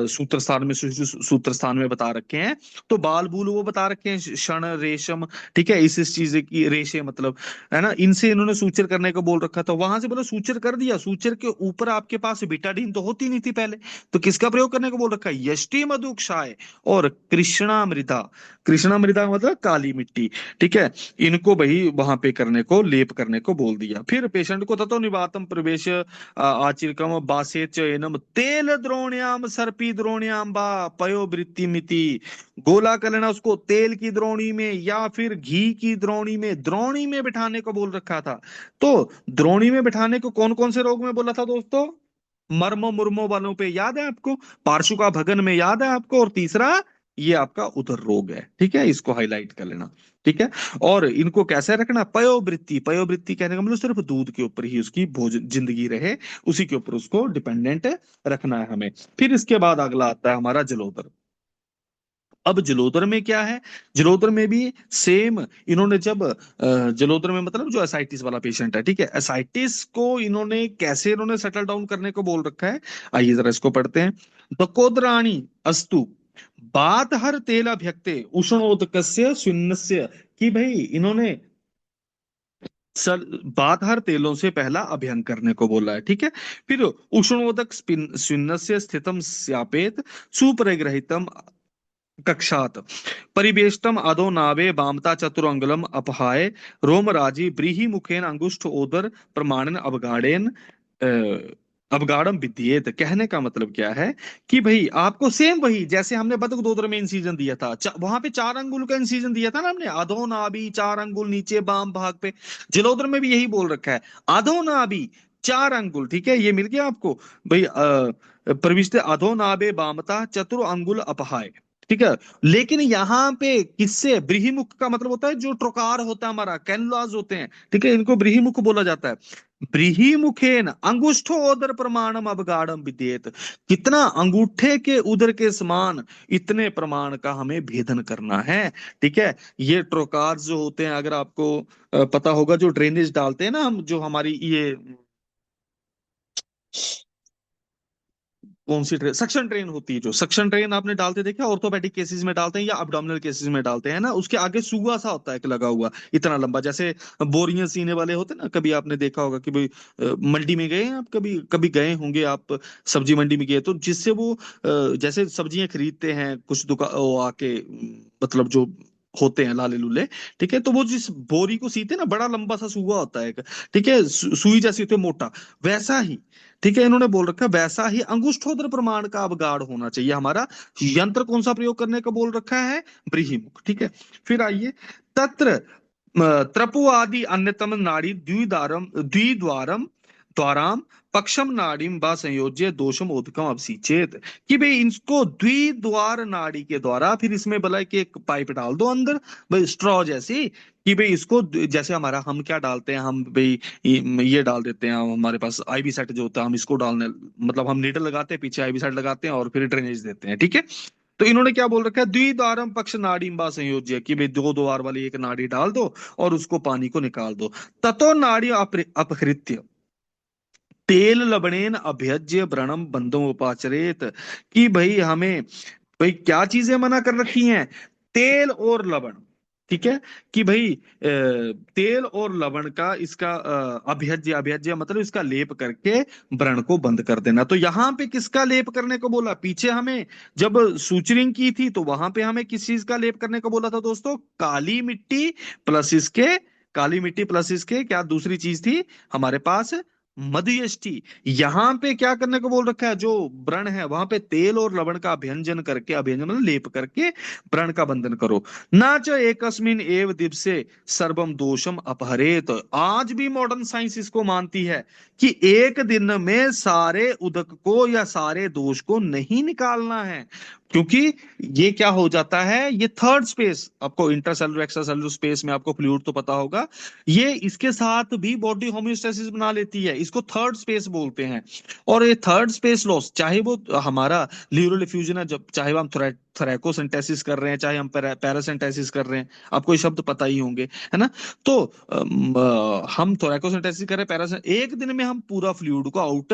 सूत्र स्थान में, सूत्र स्थान में बता रखे हैं, तो बाल बूल वो बता रखे हैं, क्षण रेशम। ठीक है, इस चीज की रेशे मतलब, है ना, इनसे इन्होंने सूचर करने को बोल रखा था, वहां से बोला सूचर कर दिया, सूचर के ऊपर आपके पास बीटाडीन तो होती नहीं थी पहले, तो किसका प्रयोग करने को बोल रखा है, यष्टि मधुक्षाय और कृष्णा मृदा। कृष्णा मृदा मतलब काली मिट्टी। ठीक है, इनको वही वहां पे करने को, लेप करने को बोल दिया। फिर पेशेंट को ततो निवातम प्रवेश आचिरकम बासे चयनम तेल द्रोण्याम सर्पी द्रोण्याम बा पयोवृत्ति मिति, गोला कर लेना उसको तेल की द्रोणी में या फिर घी की द्रोणी में, द्रोणी में बिठाने को बोल रखा था। तो द्रोणी में बिठाने को कौन कौन से रोग में बोला था दोस्तों, मर्मो मुर्मो वालों पे याद है आपको, पार्श्व का भगन में याद है आपको, और तीसरा ये आपका उदर रोग है। ठीक है, इसको हाईलाइट कर लेना। ठीक है, और इनको कैसे रखना, पयोवृत्ति, पयोवृत्ति कहने का मतलब सिर्फ दूध के ऊपर ही उसकी भोजन जिंदगी रहे, उसी के ऊपर उसको डिपेंडेंट रखना है हमें। फिर इसके बाद अगला आता है हमारा जलोदर। अब जलोदर में क्या है, जलोदर में भी सेम, इन्होंने जब जलोदर में मतलब जो एसाइटिस वाला पेशेंट है, ठीक है, एसाइटिस को इन्होंने कैसे इन्होंने सेटल डाउन करने को बोल रखा है, आइए जरा इसको पढ़ते हैं। दकोदराणी अस्तु बात हर तेल अभ्यक्ते उष्णोदकस्य शून्यस्य, कि भाई इन्होंने सर बात हर तेलों से पहला अभियन करने को बोला है। ठीक है, फिर उष्णोदक शून्यस्य स्थितम स्यापेत सुपरिग्रहितम कक्षात परिवेष्टम अधो नावे वामता चतुरंगलम अपहाय रोमराजी व्रीहि मुखेन अंगुष्ठ ओदर प्रमाणन अवगाड़ेन अवगाड़म विद्येत। कहने का मतलब क्या है कि भाई आपको सेम वही जैसे हमने बतख दोदर में इंसीजन दिया था, वहां पे 4 अंगुल का इंसीजन दिया था ना हमने, अधो नाभि 4 अंगुल नीचे बाम भाग पे, जलोदर में भी यही बोल रखा है, अधो नाभि 4 अंगुल। ठीक है, ये मिल गया आपको भाई, प्रविष्ट अधो नाभे बामता चतुर अंगुल अपहाय। ठीक है, लेकिन यहाँ पे किससे, ब्रीहिमुख का मतलब होता है जो ट्रोकार होता है हमारा, कैनुलाज होते हैं। ठीक है, इनको ब्रीहिमुख बोला जाता है। ब्रीहिमुखेन अंगुष्ठो उदर प्रमाणम अवगाढ़म विद्येत, कितना अंगूठे के उदर के समान इतने प्रमाण का हमें भेदन करना है। ठीक है, ये ट्रोकार जो होते हैं, अगर आपको पता होगा, जो ड्रेनेज डालते हैं ना हम, जो हमारी ये कौन सी ट्रेन? सक्शन ट्रेन होती है, जो सक्शन ट्रेन आपने डालते देखा, ऑर्थोपेडिक केसेस में डालते हैं या अब्डोमिनल केसेस में डालते हैं ना, उसके आगे सुआ सा होता है एक लगा हुआ, इतना लंबा, जैसे बोरियां सीने वाले होते हैं ना, कभी आपने देखा होगा कि भाई मंडी में गए हैं आप, कभी कभी गए होंगे आप, सब्जी मंडी में गए तो जिससे वो जैसे सब्जियां खरीदते हैं कुछ दुकान वो आके मतलब जो होते हैं लाले लूले, ठीक है, तो वो जिस बोरी को सीते हैं ना, बड़ा लंबा सा सुआ होता है एक, ठीक है, सुई जैसी होती है मोटा, वैसा ही, ठीक है, इन्होंने बोल रखा है वैसा ही अंगुष्ठोत्र प्रमाण का अवगाढ़ होना चाहिए हमारा। यंत्र कौन सा प्रयोग करने का बोल रखा है? ब्रीहिमुख, ठीक है। फिर आइए, तत्र त्रपु आदि अन्यतम नाड़ी द्विद्वारम द्विद्वारम द्वाराम पक्षम नाड़ीम व संयोज्य दोषम उदकम अवसिचेत, कि भाई इसको द्विद्वार नाड़ी के द्वारा, फिर इसमें बोला कि एक पाइप डाल दो अंदर, भाई स्ट्रॉ जैसी, कि भाई इसको जैसे हमारा हम क्या डालते हैं, हम भाई ये डाल देते हैं, हमारे पास आईवी सेट जो होता है, हम इसको डालने मतलब हम नीडल लगाते हैं, पीछे आईवी सेट लगाते हैं और फिर ड्रेनेज देते हैं, ठीक है। तो इन्होंने क्या बोल रखा है? द्विद्वारम पक्ष नाड़ीम्बा संयोज्य, कि भाई दो द्वार वाली एक नाड़ी डाल दो और उसको पानी को निकाल दो। ततो नाड़ी अपहृत्य तेल लवणेन अभ्यज्य व्रणम बंधो उपाचरेत, कि भाई हमें, भाई क्या चीजें मना कर रखी हैं? तेल और लवण, ठीक है, कि भाई तेल और लवण का इसका अभ्यज्य, अभ्यज्य मतलब इसका लेप करके व्रण को बंद कर देना। तो यहाँ पे किसका लेप करने को बोला? पीछे हमें जब सूचरिंग की थी तो वहां पे हमें किस चीज का लेप करने को बोला था दोस्तों? काली मिट्टी प्लस इसके, काली मिट्टी प्लस इसके क्या दूसरी चीज थी हमारे पास? मधुयष्टि। यहाँ पे क्या करने को बोल रखा है? जो व्रण है वहां पे तेल और लवण का अभ्यंजन करके, अभ्यंजन मतलब लेप करके व्रण का बंधन करो। ना च एकस्मिन एव दिवसे सर्वम दोषम अपहरेत, आज भी मॉडर्न साइंस इसको मानती है कि एक दिन में सारे उदक को या सारे दोष को नहीं निकालना है, क्योंकि ये क्या हो जाता है, ये थर्ड स्पेस, आपको इंटरसेलुलर एक्स्ट्रासेलुलर स्पेस में आपको फ्लूइड तो पता होगा, ये इसके साथ भी बॉडी होम्योस्टेसिस बना लेती है, इसको थर्ड स्पेस बोलते हैं। और ये थर्ड स्पेस लॉस, चाहे वो हमारा ल्यूरल डिफ्यूजन है, जब चाहे हम थोरैकोसेंटेसिस कर रहे हैं, चाहे हम पैरासेंटेसिस कर रहे हैं, आपको ये शब्द पता ही होंगे, है ना। तो हम थोरैकोसेंटेसिस कर रहे हैं, एक दिन में हम पूरा फ्लूइड को आउट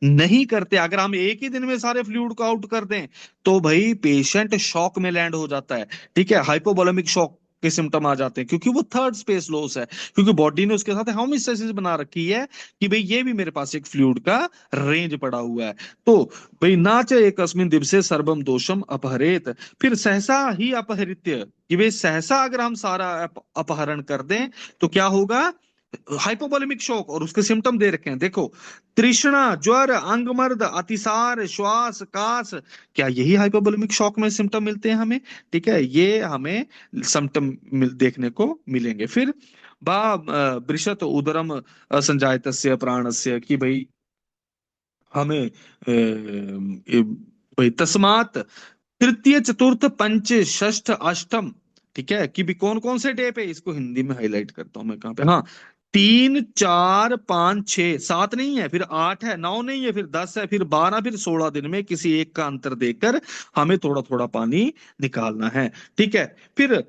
नहीं करते। अगर हम एक ही दिन में सारे फ्लूइड को आउट कर दें तो भाई पेशेंट शॉक में लैंड हो जाता है, ठीक है, हाइपोवोलेमिक शॉक के सिम्टम आ जाते हैं, क्योंकि वो थर्ड स्पेस लॉस है, क्योंकि बॉडी ने उसके साथ होम्योस्टेसिस बना रखी है कि भाई ये भी मेरे पास एक फ्लूइड का रेंज पड़ा हुआ है। तो भाई नाच एक अस्मिन दिवसे सर्वम दोषम अपहरेत, फिर सहसा ही अपहृत्य, कि भाई सहसा अगर हम सारा अपहरण कर दें तो क्या होगा? हाइपोवोलेमिक शॉक, और उसके सिम्टम दे रखे हैं देखो, तृष्णा, ज्वर, अंगमर्द, अतिसार, श्वास, कास, क्या यही हाइपोवोलेमिक शॉक में सिम्टम मिलते हैं हमें? ठीक है, ये हमें सिम्टम देखने को मिलेंगे। फिर बा बृषत उदरम असंजायतस्य प्राणस्य, कि भाई हमें भाई तस्मात तृतीय चतुर्थ पंच षष्ठ अष्टम, ठीक है, कि भी कौन कौन से डे पे, इसको हिंदी में हाईलाइट करता हूं मैं कहाँ पे, हाँ, 3 4 5 6 7 नहीं है, फिर 8 है, 9 नहीं है, फिर 10 है, फिर 12, फिर 16 दिन में किसी एक का अंतर देकर हमें थोड़ा थोड़ा पानी निकालना है, ठीक है। फिर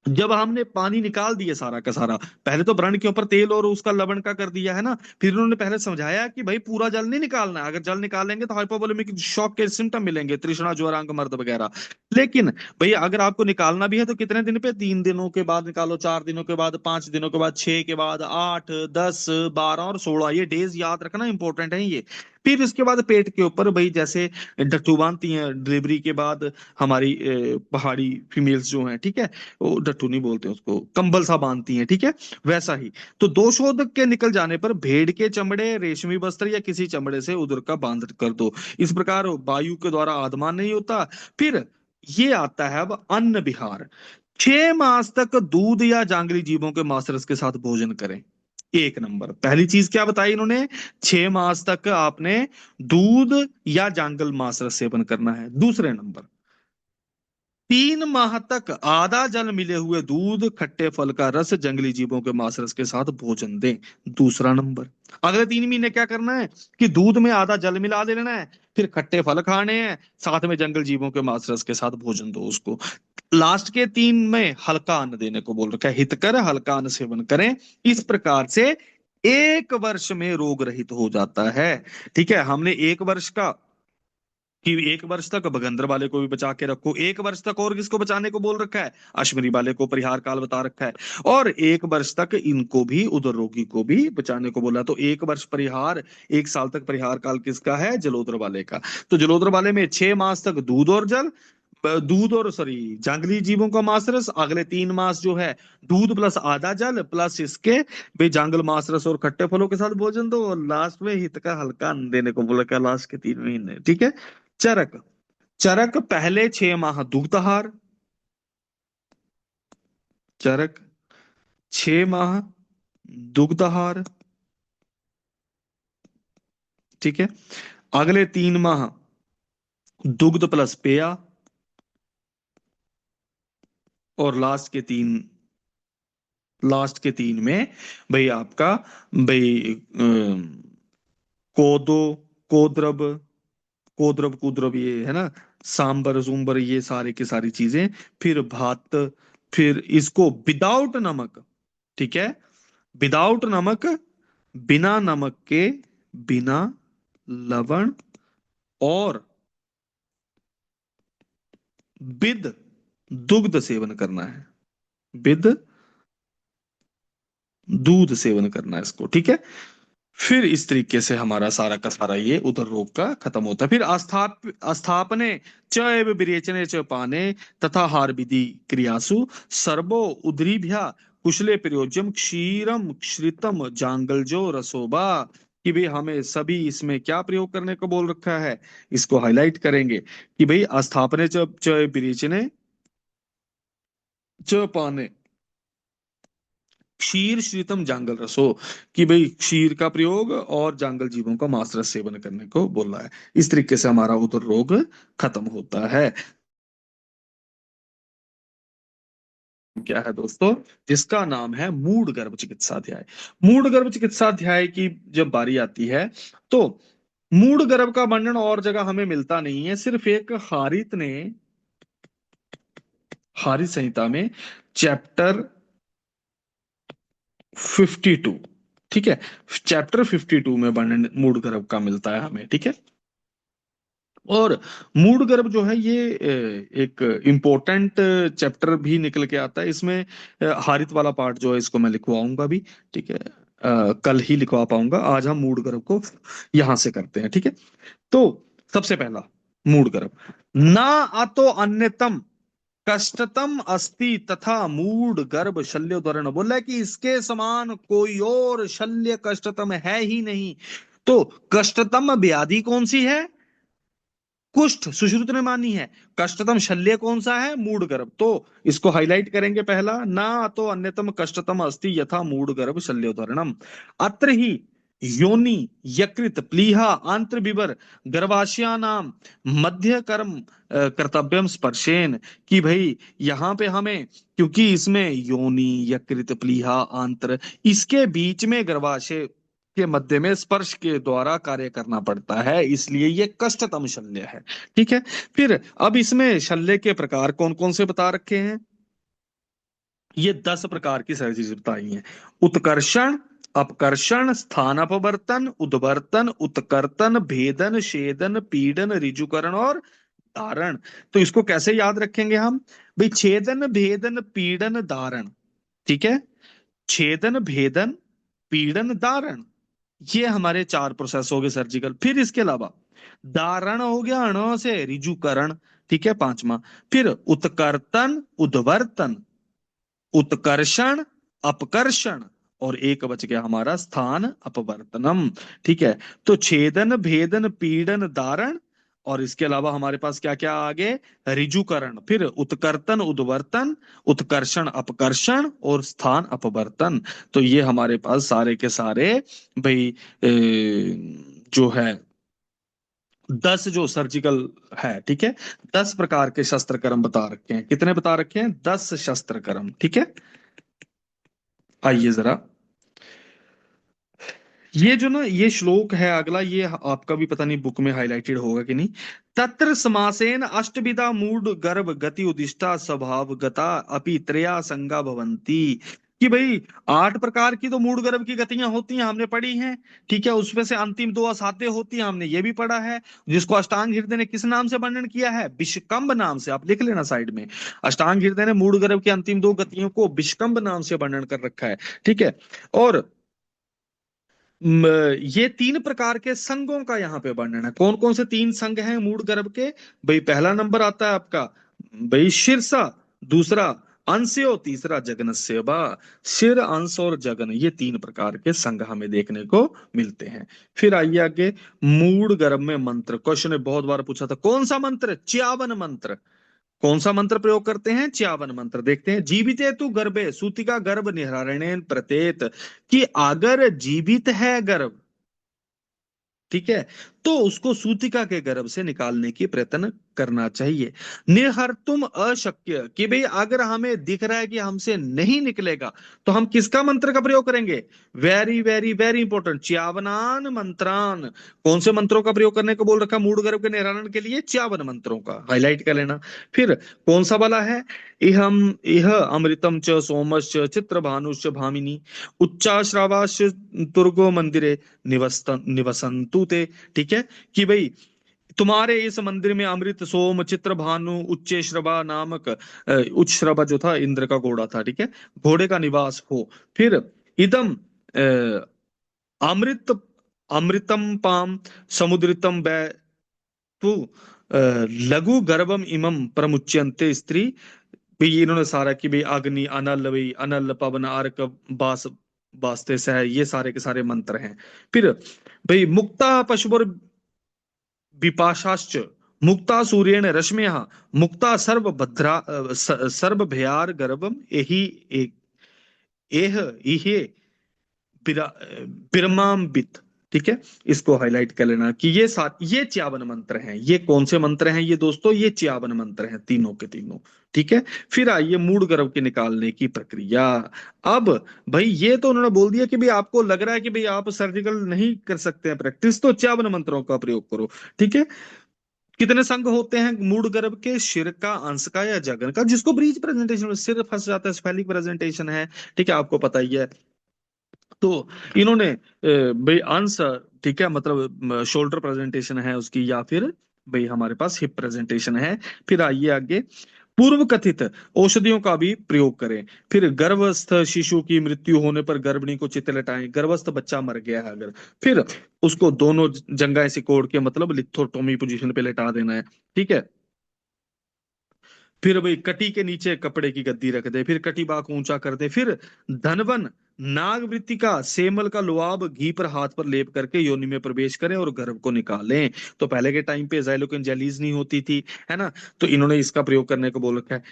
जब हमने पानी निकाल दिया सारा का सारा, पहले तो व्रण के ऊपर तेल और उसका लवण का कर दिया है ना, फिर उन्होंने पहले समझाया कि भाई पूरा जल नहीं निकालना है, अगर जल निकालेंगे तो हाइपोवोलेमिक शॉक के सिम्टम मिलेंगे, तृष्णा, ज्वर, अंग मर्द वगैरह। लेकिन भैया अगर आपको निकालना भी है तो कितने दिन पे? 3 दिनों के बाद निकालो, 4 दिनों के बाद, 5 दिनों के बाद, 6 के बाद, 8, 10, 12 और 16, ये डेज याद रखना इंपॉर्टेंट है ये। फिर इसके बाद पेट के ऊपर भाई जैसे डट्टू बांधती हैं डिलीवरी के बाद हमारी पहाड़ी फीमेल्स जो हैं, ठीक है, वो डट्टू नहीं बोलते उसको, कंबल सा बांधती हैं, ठीक है, वैसा ही। तो दोषोदक के निकल जाने पर भेड़ के चमड़े, रेशमी वस्त्र या किसी चमड़े से उदर का बांध कर दो, इस प्रकार वायु के द्वारा आदमान नहीं होता। फिर ये आता है अब अन्न विहार, 6 मास तक दूध या जांगली जीवों के मांसरस के साथ भोजन करें। एक नंबर पहली चीज क्या बताई इन्होंने? 6 मास तक आपने दूध या जांगल मांसरस सेवन करना है। दूसरे नंबर, 3 माह तक आधा जल मिले हुए दूध, खट्टे फल का रस, जंगली जीवों के मांस रस के साथ भोजन दें। दूसरा नंबर, अगले 3 महीने क्या करना है कि दूध में आधा जल मिला देना है, फिर खट्टे फल खाने हैं, साथ में जंगल जीवों के मांस रस के साथ भोजन दो उसको। लास्ट के 3 में हल्का अन्न देने को बोल रखा है, हितकर हल्का अन्न सेवन करें। इस प्रकार से एक वर्ष में रोग रहित हो जाता है। ठीक है, हमने एक वर्ष का कि एक वर्ष तक भगंदर वाले को भी बचा के रखो, एक वर्ष तक और किसको बचाने को बोल रखा है, अश्विनी वाले को परिहार काल बता रखा है, और एक वर्ष तक इनको भी, उदर रोगी को भी बचाने को बोला। तो एक वर्ष परिहार, एक साल तक परिहार काल किसका है, जलोदर वाले का। तो जलोदर वाले में 6 मास तक दूध और जल, दूध और सॉरी जंगली जीवों का मांस रस, अगले 3 मास जो है दूध प्लस आधा जल प्लस इसके भाई जंगल मांस रस और खट्टे फलों के साथ भोजन दो, और लास्ट में हित का हल्का अन्न देने को बोला क्या, लास्ट के 3 महीने। ठीक है। चरक, चरक पहले 6 माह दुग्धाहार, चरक 6 माह दुग्धाहार। ठीक है। अगले 3 माह दुग्ध प्लस पेया, और लास्ट के 3 में भाई आपका भाई कोदो, कोद्रब, कोद्रब कुद्रब ये है ना, सांबर जुम्बर ये सारे की सारी चीजें, फिर भात, फिर इसको विदाउट नमक। ठीक है, विदाउट नमक, बिना नमक के, बिना लवण, और विद दुग्ध सेवन करना है, विद दूध सेवन करना है इसको। ठीक है। फिर इस तरीके से हमारा सारा का सारा ये उदर रोग का खत्म होता है। फिर अस्थापने च एव विरेचने च पाने तथा हार विधि क्रियासु सर्वो उदरीभ्या कुशले प्रयोज्यम क्षीरम श्रितम जांगलजो रसोबा। कि भाई हमें सभी इसमें क्या प्रयोग करने को बोल रखा है, इसको हाईलाइट करेंगे कि भाई अस्थापने च विरेचने च पाने क्षीर श्रीतम जांगल रसो, कि भाई क्षीर का प्रयोग और जांगल जीवों का मांस रस सेवन करने को बोला है। इस तरीके से हमारा उदर रोग खत्म होता है। क्या है दोस्तों, जिसका नाम है मूढ़ गर्भ चिकित्सा अध्याय। मूढ़ गर्भ चिकित्सा अध्याय की जब बारी आती है तो मूढ़ गर्भ का वर्णन और जगह हमें मिलता नहीं है, सिर्फ एक हारित ने हारित संहिता में चैप्टर 52, ठीक है, चैप्टर 52 में वर्णन मूढ़ गर्भ का मिलता है हमें। ठीक है। और मूड गर्भ जो है ये एक इम्पोर्टेंट चैप्टर भी निकल के आता है इसमें। हारित वाला पार्ट जो है इसको मैं लिखवाऊंगा भी। ठीक है। कल ही लिखवा पाऊंगा, आज हम मूड गर्भ को यहां से करते हैं। ठीक है। तो सबसे पहला मूड गर्भ, ना अतो अन्यतम कष्टतम अस्ति तथा मूड गर्भ शल्योदरण, बोला है कि इसके समान कोई और शल्य कष्टतम है ही नहीं। तो कष्टतम व्याधि कौन सी है, कुष्ठ सुश्रुत ने मानी है। कष्टतम शल्य कौन सा है, मूढ़ गर्भ। तो इसको हाईलाइट करेंगे, पहला ना तो अन्यतम कष्टतम अस्ति यथा मूढ़ गर्भ शल्योदरणम। अत्र ही योनि यकृत प्लीहा आंत्र विवर गर्भाशया नाम मध्य कर्म कर्तव्यम स्पर्शेन, कि भाई यहाँ पे हमें, क्योंकि इसमें योनि यकृत प्लीहा आंत्र, इसके बीच में गर्भाशय के मध्य में स्पर्श के द्वारा कार्य करना पड़ता है, इसलिए ये कष्टतम शल्य है। ठीक है। फिर अब इसमें शल्य के प्रकार कौन कौन से बता रखे हैं, ये 10 प्रकार की सर्जरी बताई हैं। उत्कर्षण, अपकर्षण, स्थान अपवर्तन, उद्वर्तन, उत्कर्तन, भेदन, छेदन, पीडन, ऋजुकरण और धारण। तो इसको कैसे याद रखेंगे हम, भाई छेदन भेदन पीडन धारण। ठीक है। छेदन भेदन पीडन धारण, ये हमारे 4 प्रोसेस हो गए सर्जिकल। फिर इसके अलावा दारण हो गया अण से रिजुकरण, ठीक है, 5वां। फिर उत्कर्तन उद्वर्तन, उत्कर्षण, अपकर्षण, और एक बच गया हमारा स्थान अपवर्तनम। ठीक है। तो छेदन भेदन पीडन दारण, और इसके अलावा हमारे पास क्या क्या आगे, रिजुकरण, फिर उत्कर्तन उद्वर्तन, उत्कर्षण अपकर्षण और स्थान अपवर्तन। तो ये हमारे पास सारे के सारे भाई जो है 10 जो सर्जिकल है। ठीक है। 10 प्रकार के शस्त्र कर्म बता रखे हैं, कितने बता रखे हैं, 10 शस्त्र कर्म। ठीक है। आइए जरा, ये जो ना ये श्लोक है अगला, ये आपका भी पता नहीं बुक में हाईलाइटेड होगा कि नहीं। तत्र समासेन अष्टविधा मूढ़ गर्भ गति उदिष्टा स्वभाव गता अपि त्रया संगा भवंती, कि भाई 8 प्रकार की तो मूड गर्भ की गतियां होती हैं, हमने पढ़ी हैं। ठीक है, उसमें से अंतिम 2 असाध्य होती हैं, हमने ये भी पढ़ा है। जिसको अष्टांग हृदय ने किस नाम से वर्णन किया है? विषकंभ नाम से। आप लिख लेना साइड में, अष्टांग हृदय ने मूड गर्भ की अंतिम 2 गतियों को विषकंभ नाम से वर्णन कर रखा है। ठीक है। और म, ये 3 प्रकार के संघों का यहाँ पे वर्णन है। कौन कौन से 3 संघ हैं मूड गर्भ के? भाई पहला नंबर आता है आपका भाई शीर्षा, दूसरा अंश्यो, तीसरा जगनस्य बा। शिर, अंश और जगन, ये 3 प्रकार के संघ हमें देखने को मिलते हैं। फिर आइए आगे, मूड गर्भ में मंत्र। क्वेश्चन ने बहुत बार पूछा था, कौन सा मंत्र? च्यावन मंत्र। कौन सा मंत्र प्रयोग करते हैं? च्यावन मंत्र। देखते हैं, जीविते तु गर्भे सूतिका गर्भ निहरणेन प्रतेत, कि अगर जीवित है गर्भ, ठीक है, तो उसको सूतिका के गर्भ से निकालने की प्रयत्न करना चाहिए। निहर्तुम अशक्य, कि भाई अगर हमें दिख रहा है कि हमसे नहीं निकलेगा, तो हम किसका मंत्र का प्रयोग करेंगे? वेरी वेरी वेरी इंपॉर्टेंट, च्यावनान मंत्रान। कौन से मंत्रों का प्रयोग करने को बोल रखा मूड गर्भ के निवारण के लिए? च्यावन मंत्रों का, हाईलाइट कर लेना। फिर कौन सा वाला है? इहम इह अमृतम च सोमश्च चित्रभानुश्च भामिनी उच्चाश्रावाश्च तुर्गो मंदिरे निवसंतु ते। ठीक है, कि भाई तुम्हारे इस मंदिर में अमृत, सोम, चित्र भानु, उच्च श्रवा नामक उच्च श्रवा जो था इंद्र का घोड़ा था, ठीक है, घोड़े का निवास हो। फिर इदम अमृत अमृतम पाम समुद्रितम तु लघु गर्भम इमं प्रमुच्यन्ते स्त्री। भाई इन्होंने सारा कि भाई अग्नि, अनल, भाई अनल, पवन, अर्क, बास, बास्ते सह, ये सारे के सारे मंत्र हैं। फिर भाई मुक्ता पशुवर विपाशाश्च, मुक्ता सूर्येण रश्मयः, मुक्ता सर्व भद्रा सर्व भयार गर्भम एहि एह इहे पिरमाम्बित। ठीक है, इसको हाईलाइट कर लेना कि ये 51 मंत्र हैं। ये कौन से मंत्र हैं ये दोस्तों? ये 51 मंत्र हैं, तीनों के तीनों। ठीक है। फिर आइए मूड गर्भ के निकालने की प्रक्रिया। अब भाई ये तो उन्होंने बोल दिया कि भाई आपको लग रहा है कि भाई आप सर्जिकल नहीं कर सकते हैं प्रैक्टिस, तो 51 मंत्रों का प्रयोग करो। ठीक है। कितने संघ होते हैं मूड गर्भ के? शिर का, अंश का या जगन का, जिसको ब्रीज प्रेजेंटेशन में सिर फंस जाता है, स्फेलिक प्रेजेंटेशन है। ठीक है, आपको पता ही है। तो इन्होंने भाई अंश, ठीक है, मतलब शोल्डर प्रेजेंटेशन है उसकी, या फिर भाई हमारे पास हिप प्रेजेंटेशन है। फिर आइए आगे, पूर्व कथित औषधियों का भी प्रयोग करें। फिर गर्भस्थ शिशु की मृत्यु होने पर गर्भिणी को चित्त लटाएं। गर्भस्थ बच्चा मर गया है अगर, फिर उसको दोनों जंघाएं सिकोड़ के, मतलब लिथोटोमी पोजीशन पे लेटा देना है। ठीक है। फिर भाई कटी के नीचे कपड़े की गद्दी रख दे, फिर कटी बाग ऊंचा कर दे। फिर धनवन नागवृत्ति का, सेमल का लुआब घी पर हाथ पर लेप करके योनि में प्रवेश करें और गर्भ को निकालें। तो पहले के टाइम पे जाइलोकिन जेलीज नहीं होती थी, है ना, तो इन्होंने इसका प्रयोग करने को बोल रखा है।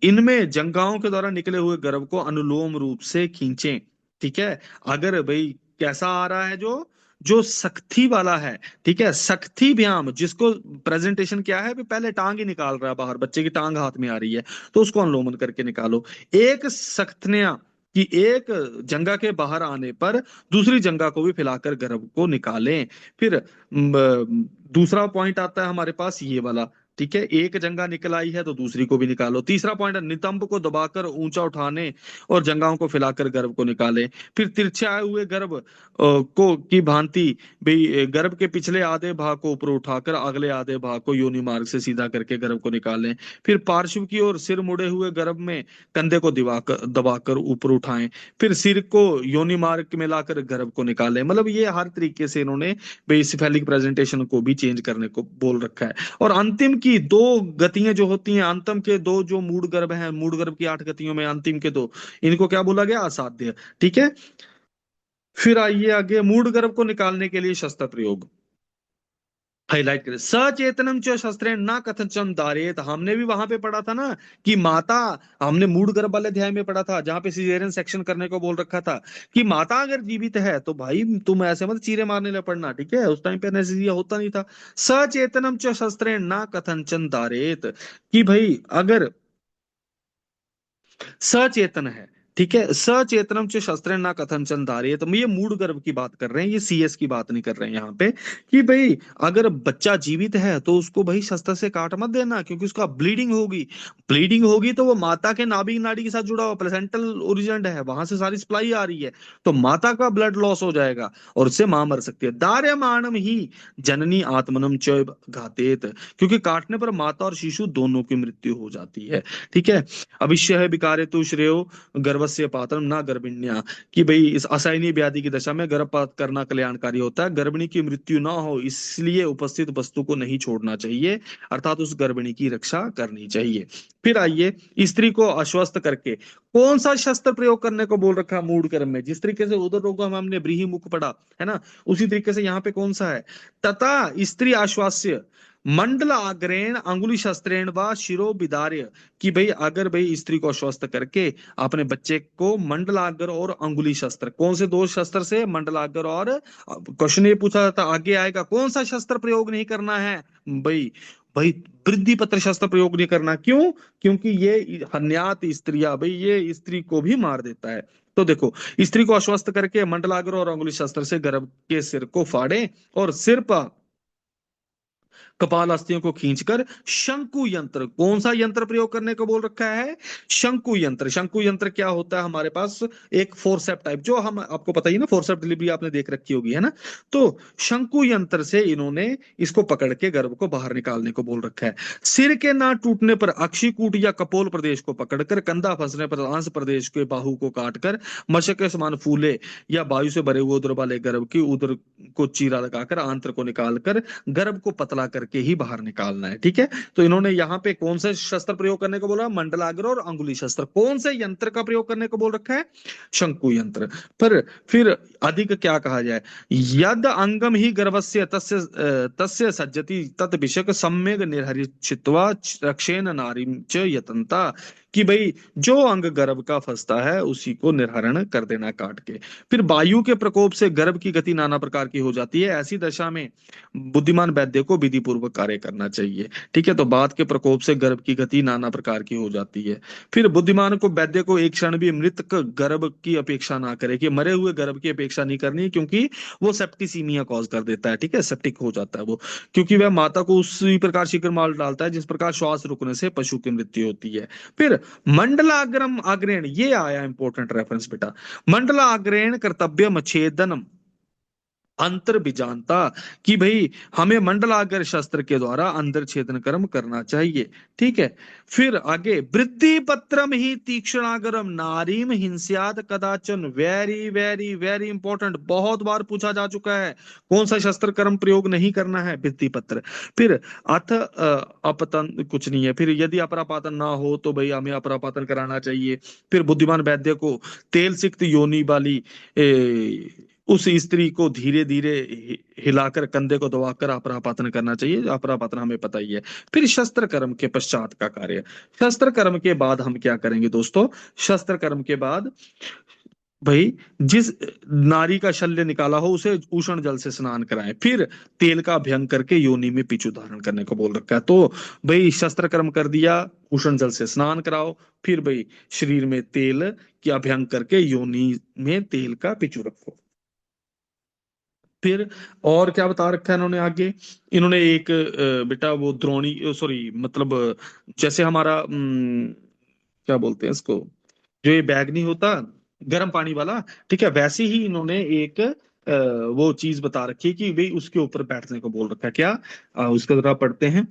इनमें जंघाओं के द्वारा निकले हुए गर्भ को अनुलोम रूप से खींचें। ठीक है। अगर भाई कैसा आ रहा है, जो जो सख्ती वाला है, ठीक है, सख्ती व्यायाम, जिसको प्रेजेंटेशन क्या है, पहले टांग ही निकाल रहा है बाहर, बच्चे की टांग हाथ में आ रही है, तो उसको अनुलोमन करके निकालो। एक सख्तनिया, कि एक जंगा के बाहर आने पर दूसरी जंगा को भी फैलाकर गर्भ को निकालें। फिर दूसरा पॉइंट आता है हमारे पास ये वाला। ठीक है, एक जंगा निकल आई है तो दूसरी को भी निकालो। तीसरा पॉइंट है नितंब को दबाकर ऊंचा उठाने और जंगाओं को फैलाकर गर्भ को निकालें। फिर तिरछे आए हुए गर्भ को की भांति भी गर्भ के पिछले आधे भाग को ऊपर उठाकर अगले आधे भाग को योनि मार्ग से सीधा करके गर्भ को निकालें। फिर पार्श्व की ओर सिर मुड़े हुए गर्भ में कंधे को दबाकर दबाकर ऊपर उठाएं। फिर सिर को योनि मार्ग में लाकर गर्भ को निकालें। मतलब ये हर तरीके से इन्होंने बेसिफेलिक प्रेजेंटेशन को भी चेंज करने को बोल रखा है। और अंतिम की 2 गतियां जो होती हैं, अंतम के 2 जो मूड गर्भ हैं, मूड गर्भ की 8 गतियों में अंतिम के 2, इनको क्या बोला गया? असाध्य। ठीक है। फिर आइए आगे, मूड गर्भ को निकालने के लिए शस्त्र प्रयोग हाईलाइट करें। सचेतनम च शस्त्रेण ना कथंचन धारेत। हमने भी वहां पे पढ़ा था ना कि माता, हमने मूड गर्भ वाले अध्याय में पढ़ा था जहां पे सिजेरियन सेक्शन करने को बोल रखा था, कि माता अगर जीवित है तो भाई तुम ऐसे मत चीरे मारने लग पड़ना। ठीक है, उस टाइम पे एनेस्थीसिया होता नहीं था। सचेतनम च शस्त्रेण ना कथंचन धारेत, कि भाई अगर सचेतन है, ठीक है, सचेतनम च शस्त्रेण न कथनचन धारयेत। तो ये मूड गर्भ की बात कर रहे हैं, ये सीएस की बात नहीं कर रहे हैं यहाँ पे, कि भाई अगर बच्चा जीवित है तो उसको भाई शस्त्र से काट मत देना, क्योंकि उसका ब्लीडिंग होगी। ब्लीडिंग होगी तो वो माता के नाभि नाड़ी के साथ जुड़ा हुआ प्लेसेंटल ओरिजेंट है, वहां से सारी सप्लाई आ रही है, तो माता का ब्लड लॉस हो जाएगा और उससे मां मर सकती है। दार्यमाणम ही जननी आत्मनम च घातेत, क्योंकि काटने पर माता और शिशु दोनों की मृत्यु हो जाती है। ठीक है, अविश्य है विकारे तु श्रेयो गर्भस्य पात्रम ना गर्भिण्या, कि भाई इस असहनीय व्याधि की दशा में गर्भपात करना कल्याणकारी होता है, गर्भिणी की मृत्यु ना हो इसलिए उपस्थित वस्तु को नहीं छोड़ना चाहिए, अर्थात उस गर्भिणी की रक्षा करनी चाहिए। फिर आइए, स्त्री को आश्वस्त करके कौन सा शस्त्र प्रयोग करने को बोल रखा है मूड कर्म में। जिस तरीके से उधर रोग हमने ब्रीही मुख पढ़ा है ना, उसी तरीके से यहाँ पे कौन सा है, तथा स्त्री आश्वास्य मंडल अग्रेण अंगुली शस्त्रेण व शिरो विदार्य, कि भाई अगर भाई स्त्री को आश्वस्त करके अपने बच्चे को मंडलागर और अंगुली शस्त्र, कौन से दो शस्त्र से, मंडलागर और, क्वेश्चन ये पूछा जाता आगे आएगा कौन सा शस्त्र प्रयोग नहीं करना है भाई, भाई वृद्धि पत्र शस्त्र प्रयोग नहीं करना। क्यों? क्योंकि ये हन्यात स्त्रियां, भाई ये स्त्री को भी मार देता है। तो देखो, स्त्री को आश्वस्त करके मंडलागर और अंगुली शस्त्र से गर्भ के सिर को फाड़े और सिर पर कपाल अस्थियों को खींचकर शंकु यंत्र, कौन सा यंत्र प्रयोग करने को बोल रखा है, शंकु यंत्र। शंकु यंत्र क्या होता है हमारे पास, एक फोरसेप टाइप, जो हम आपको पता ही ना, फोरसेप डिलीवरी आपने देख रखी होगी है ना। तो शंकु यंत्र से इन्होंने इसको पकड़ के गर्भ को बाहर निकालने को बोल रखा है। सिर के ना टूटने पर अक्षिकूट या कपोल प्रदेश को पकड़कर, कंधा फंसने पर आंस प्रदेश के बाहु को काटकर, मशक के समान फूले या वायु से भरे हुए उदर वाले गर्भ की उदर को चीरा लगाकर आंत्र को निकालकर गर्भ को पतला करके ही बाहर निकालना है। ठीक है, तो इन्होंने यहाँ पे कौन से शस्त्र प्रयोग करने को बोला, मंडलाग्र और अंगुली शस्त्र। कौन से यंत्र का प्रयोग करने को बोल रखा है, शंकु यंत्र। पर फिर अधिक क्या कहा जाए, यद अंगम ही गर्भस्य तस्य तस्य सज्जति तत् विषयक सम्यक निर्हरित्वा रक्षेन नारीम च यतनता, कि भाई जो अंग गर्भ का फंसता है उसी को निर्हरण कर देना काट के। फिर वायु के प्रकोप से गर्भ की गति नाना प्रकार की हो जाती है, ऐसी दशा में बुद्धिमान वैद्य को विधि पूर्वक कार्य करना चाहिए। ठीक है, तो बात के प्रकोप से गर्भ की गति नाना प्रकार की हो जाती है। फिर बुद्धिमान को वैद्य को एक क्षण भी मृत गर्भ की अपेक्षा ना करे, कि मरे हुए गर्भ की अपेक्षा नहीं करनी, क्योंकि वो सेप्टिसीमिया कॉज कर देता है। ठीक है, सेप्टिक हो जाता है वो, क्योंकि वह माता को उसी प्रकार शीघ्र मार डालता है जिस प्रकार श्वास रुकने से पशु की मृत्यु होती है। फिर मंडलाग्रम अग्रेण, ये आया इंपॉर्टेंट रेफरेंस बेटा, मंडलाग्रेण कर्तव्य छेदनम अंतर भी जानता, कि भाई हमें मंडलागर शस्त्र के द्वारा अंदर छेदन कर्म करना चाहिए। ठीक है, फिर आगे, वृद्धि पत्रम ही तीक्ष्णागरम नारीम हिंस्याद कदाचन, वेरी वेरी वेरी इंपॉर्टेंट, बहुत बार पूछा जा चुका है, कौन सा शस्त्र कर्म प्रयोग नहीं करना है, वृद्धि पत्र। फिर अथ अपतन कुछ नहीं है, फिर यदि अपरापातन ना हो तो भाई हमें अपरापातन कराना चाहिए। फिर बुद्धिमान वैद्य को तेल सिक्त योनि वाली उस स्त्री को धीरे धीरे हिलाकर कंधे को दबाकर अपरापातन करना चाहिए, अपरापातन हमें पता ही है। फिर शस्त्र कर्म के पश्चात का कार्य, शस्त्र कर्म के बाद हम क्या करेंगे दोस्तों, शस्त्र कर्म के बाद भाई जिस नारी का शल्य निकाला हो उसे उष्ण जल से स्नान कराएं, फिर तेल का अभ्यंग करके योनि में पिचु धारण करने को बोल रखा है। तो भाई शस्त्र कर्म कर दिया, उष्ण जल से स्नान कराओ, फिर भाई शरीर में तेल की अभ्यंग करके योनि में तेल का पिचु रखो। फिर और क्या बता रखा है इन्होंने आगे, इन्होंने एक बेटा वो द्रोणी, सॉरी मतलब जैसे हमारा क्या बोलते हैं इसको, जो ये बैग नहीं होता गर्म पानी वाला, ठीक है, वैसे ही इन्होंने एक वो चीज बता रखी है कि भाई उसके ऊपर बैठने को बोल रखा है। क्या, उसका जरा पढ़ते हैं।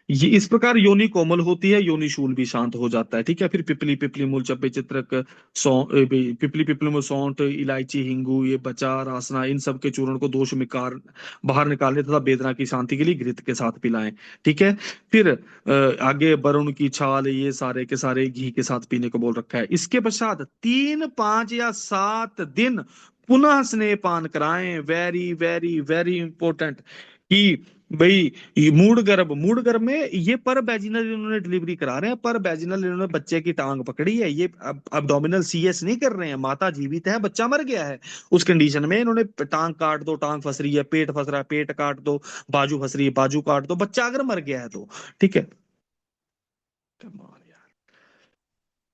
ये इस प्रकार योनि कोमल होती है, योनि शूल भी शांत हो जाता है। ठीक है, फिर पिपली पिपली मूल चब्बे चित्रक पिपली पिपली मूल सौंठ इलायची हिंगू ये बचा रासना, इन सब के चूर्ण को दोष में कार बाहर निकालने तथा वेदना की शांति के लिए घृत के साथ पिलाएं। ठीक है, फिर आगे वरुण की छाल ये सारे के सारे घी के साथ पीने को बोल रखा है। इसके पश्चात 3 5 या 7 दिन पुनः स्नेह पान कराएं, वेरी वेरी वेरी इंपॉर्टेंट, कि भाई ये मूड गर्भ में ये पर वैजिनल इन्होंने डिलीवरी करा रहे हैं, पर वैजिनल इन्होंने बच्चे की टांग पकड़ी है, ये अब्डोमिनल सीएस नहीं कर रहे हैं, माता जीवित है बच्चा मर गया है, उस कंडीशन में इन्होंने टांग काट दो, टांग फंस रही है, पेट फंस रहा है, पेट काट दो, बाजू फंस रही है, बाजू काट दो, बच्चा अगर मर गया है तो। ठीक है,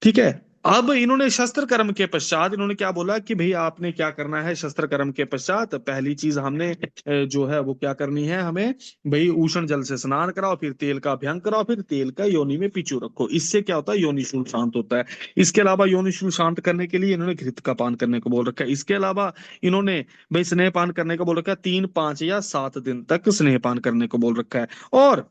ठीक है, अब इन्होंने शस्त्र कर्म के पश्चात इन्होंने क्या बोला कि भाई आपने क्या करना है शस्त्र कर्म के पश्चात, पहली चीज हमने जो है वो क्या करनी है हमें, भाई उष्ण जल से स्नान कराओ, फिर तेल का अभ्यंग कराओ, फिर तेल का योनि में पिचू रखो। इससे क्या होता है, योनि शूल शांत होता है। इसके अलावा योनि शूल शांत करने के लिए इन्होंने घृत का पान करने को बोल रखा है। इसके अलावा इन्होंने भाई स्नेह पान करने को बोल रखा है, 3, 5 या 7 दिन तक स्नेह पान करने को बोल रखा है। और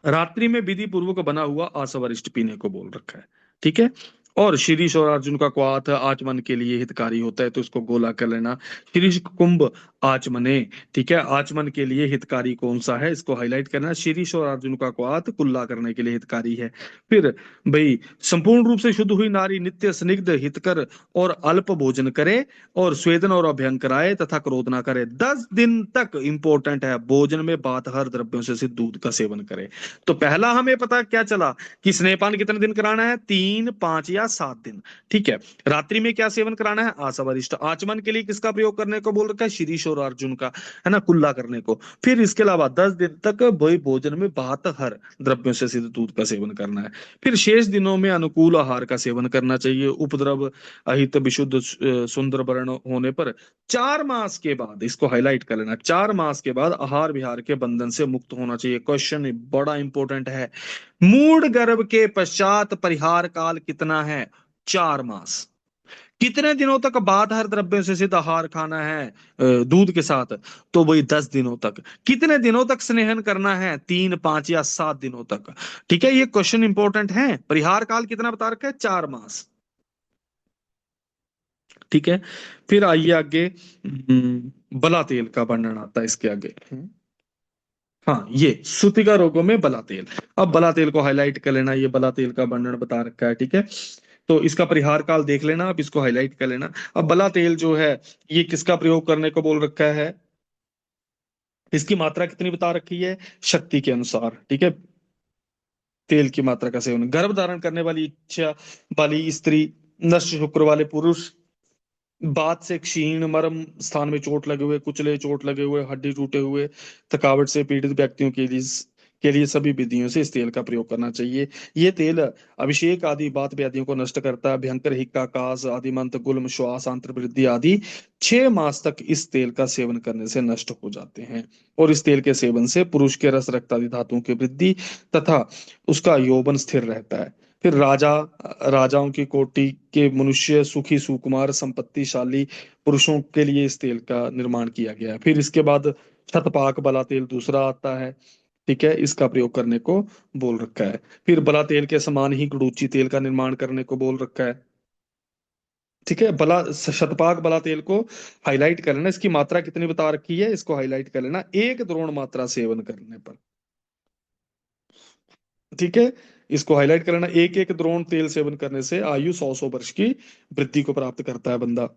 रात्रि में विधि पूर्वक बना हुआ आसवरिष्ट पीने को बोल रखा है। ठीक है। और शीरीष और अर्जुन का क्वाथ आचमन के लिए हितकारी होता है, तो इसको गोला कर लेना। शीरीष कुंभ आचमने, ठीक है, आचमन के लिए हितकारी कौन सा है, इसको हाईलाइट करना। शीरीष और अर्जुन का क्वाथ कुल्ला करने के लिए हितकारी है। फिर भाई संपूर्ण रूप से शुद्ध हुई नारी नित्य स्निग्ध हितकर और अल्प भोजन करे, और स्वेदन और अभ्यंग कराए तथा क्रोध ना करे। 10 दिन तक इंपॉर्टेंट है, भोजन में बातहर द्रव्यों से सिद्ध दूध का सेवन करे। तो पहला हमें पता क्या चला कि स्नेहपान कितने दिन कराना है, 3, 5 या 7 दिन। ठीक है। रात्रि में क्या सेवन कराना है, आसवरिष्ट। आचमन के लिए किसका प्रयोग करने को बोल रखा है, शीरीष और अर्जुन का, है ना, कुल्ला करने को। फिर इसके अलावा 10 दिन तक वही भोजन में बातहर द्रव्यों से सिद्ध दूध का सेवन करना है। फिर शेष दिनों में अनुकूल आहार का सेवन करना चाहिए। उपद्रव अहित विशुद्ध सुंदर वर्ण होने पर 4 मास के बाद, इसको हाईलाइट कर लेना, 4 मास के बाद आहार विहार के बंधन से मुक्त होना चाहिए। क्वेश्चन बड़ा इंपॉर्टेंट है। मूड गर्भ के पश्चात परिहार काल कितना है, 4 मास। कितने दिनों तक बातहर द्रव्य से सिद्ध आहार खाना है दूध के साथ, तो वही 10 दिनों तक। कितने दिनों तक स्नेहन करना है, 3, 5 या 7 दिनों तक। ठीक है, ये क्वेश्चन इंपॉर्टेंट है। परिहार काल कितना बता रखा है, 4 मास। ठीक है। फिर आइए आगे, बला तेल का वर्णन आता है इसके आगे। हाँ, ये सूतिका रोगों में बला तेल। अब बला तेल को हाईलाइट कर लेना, ये बला तेल का वर्णन बता रखा है। ठीक है। तो इसका परिहार काल देख लेना, अब इसको हाईलाइट कर लेना। अब बला तेल जो है ये किसका प्रयोग करने को बोल रखा है, इसकी मात्रा कितनी बता रखी है, शक्ति के अनुसार। ठीक है। तेल की मात्रा का सेवन, गर्भ धारण करने वाली इच्छा वाली स्त्री, नष्ट शुक्र वाले पुरुष, बात से क्षीण, मर्म स्थान में चोट लगे हुए, कुचले चोट लगे हुए, हड्डी टूटे हुए, थकावट से पीड़ित व्यक्तियों के लिए सभी विधियों से इस तेल का प्रयोग करना चाहिए। ये तेल अभिषेक आदि बात व्याधियों को नष्ट करता है। भयंकर हिक्का, कास, आदिमंत, गुल्म, श्वास, आंत्र वृद्धि आदि 6 मास तक इस तेल का सेवन करने से नष्ट हो जाते हैं। और इस तेल के सेवन से पुरुष के रस, रक्त आदि धातुओं की वृद्धि तथा उसका यौवन स्थिर रहता है। फिर राजाओं की कोटि के मनुष्य, सुखी, सुकुमार, संपत्तिशाली पुरुषों के लिए इस तेल का निर्माण किया गया है। फिर इसके बाद शतपाक बला तेल दूसरा आता है। ठीक है, इसका प्रयोग करने को बोल रखा है। फिर बला तेल के समान ही गुड़ूची तेल का निर्माण करने को बोल रखा है। ठीक है। शतपाक बला तेल को हाईलाइट कर लेना, इसकी मात्रा कितनी बता रखी है, इसको हाईलाइट कर लेना, 1 द्रोण मात्रा सेवन करने पर। ठीक है। इसको हाईलाइट कर लेना, एक एक द्रोण तेल सेवन करने से आयु 100 वर्ष की वृद्धि को प्राप्त करता है बंदा।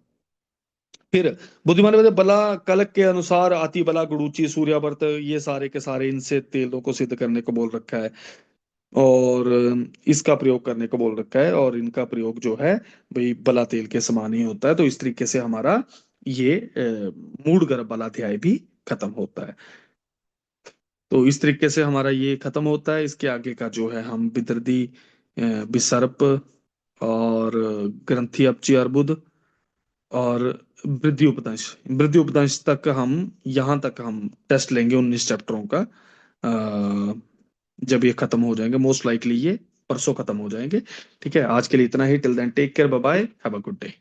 फिर बुद्धिमान बता, बला कलक के अनुसार अति बला, गुड़ूची, सूर्यावर्त, ये सारे के सारे इनसे तेलों को सिद्ध करने को बोल रखा है। और इसका प्रयोग करने को बोल रखा है, और इनका प्रयोग जो है भाई बला तेल के समान ही होता है। तो इस तरीके से हमारा ये मूड गर्भ वाला अध्याय भी खत्म होता है। तो इस तरीके से हमारा ये खत्म होता है। इसके आगे का जो है हम विदर्दी, विसर्प, और ग्रंथि अपची अर्बुद, और वृद्धि उपदंश तक हम, यहाँ तक हम टेस्ट लेंगे 19 चैप्टरों का। जब ये खत्म हो जाएंगे, मोस्ट लाइकली ये परसों खत्म हो जाएंगे। ठीक है, आज के लिए इतना ही। Till then take care, bye bye, have a good day.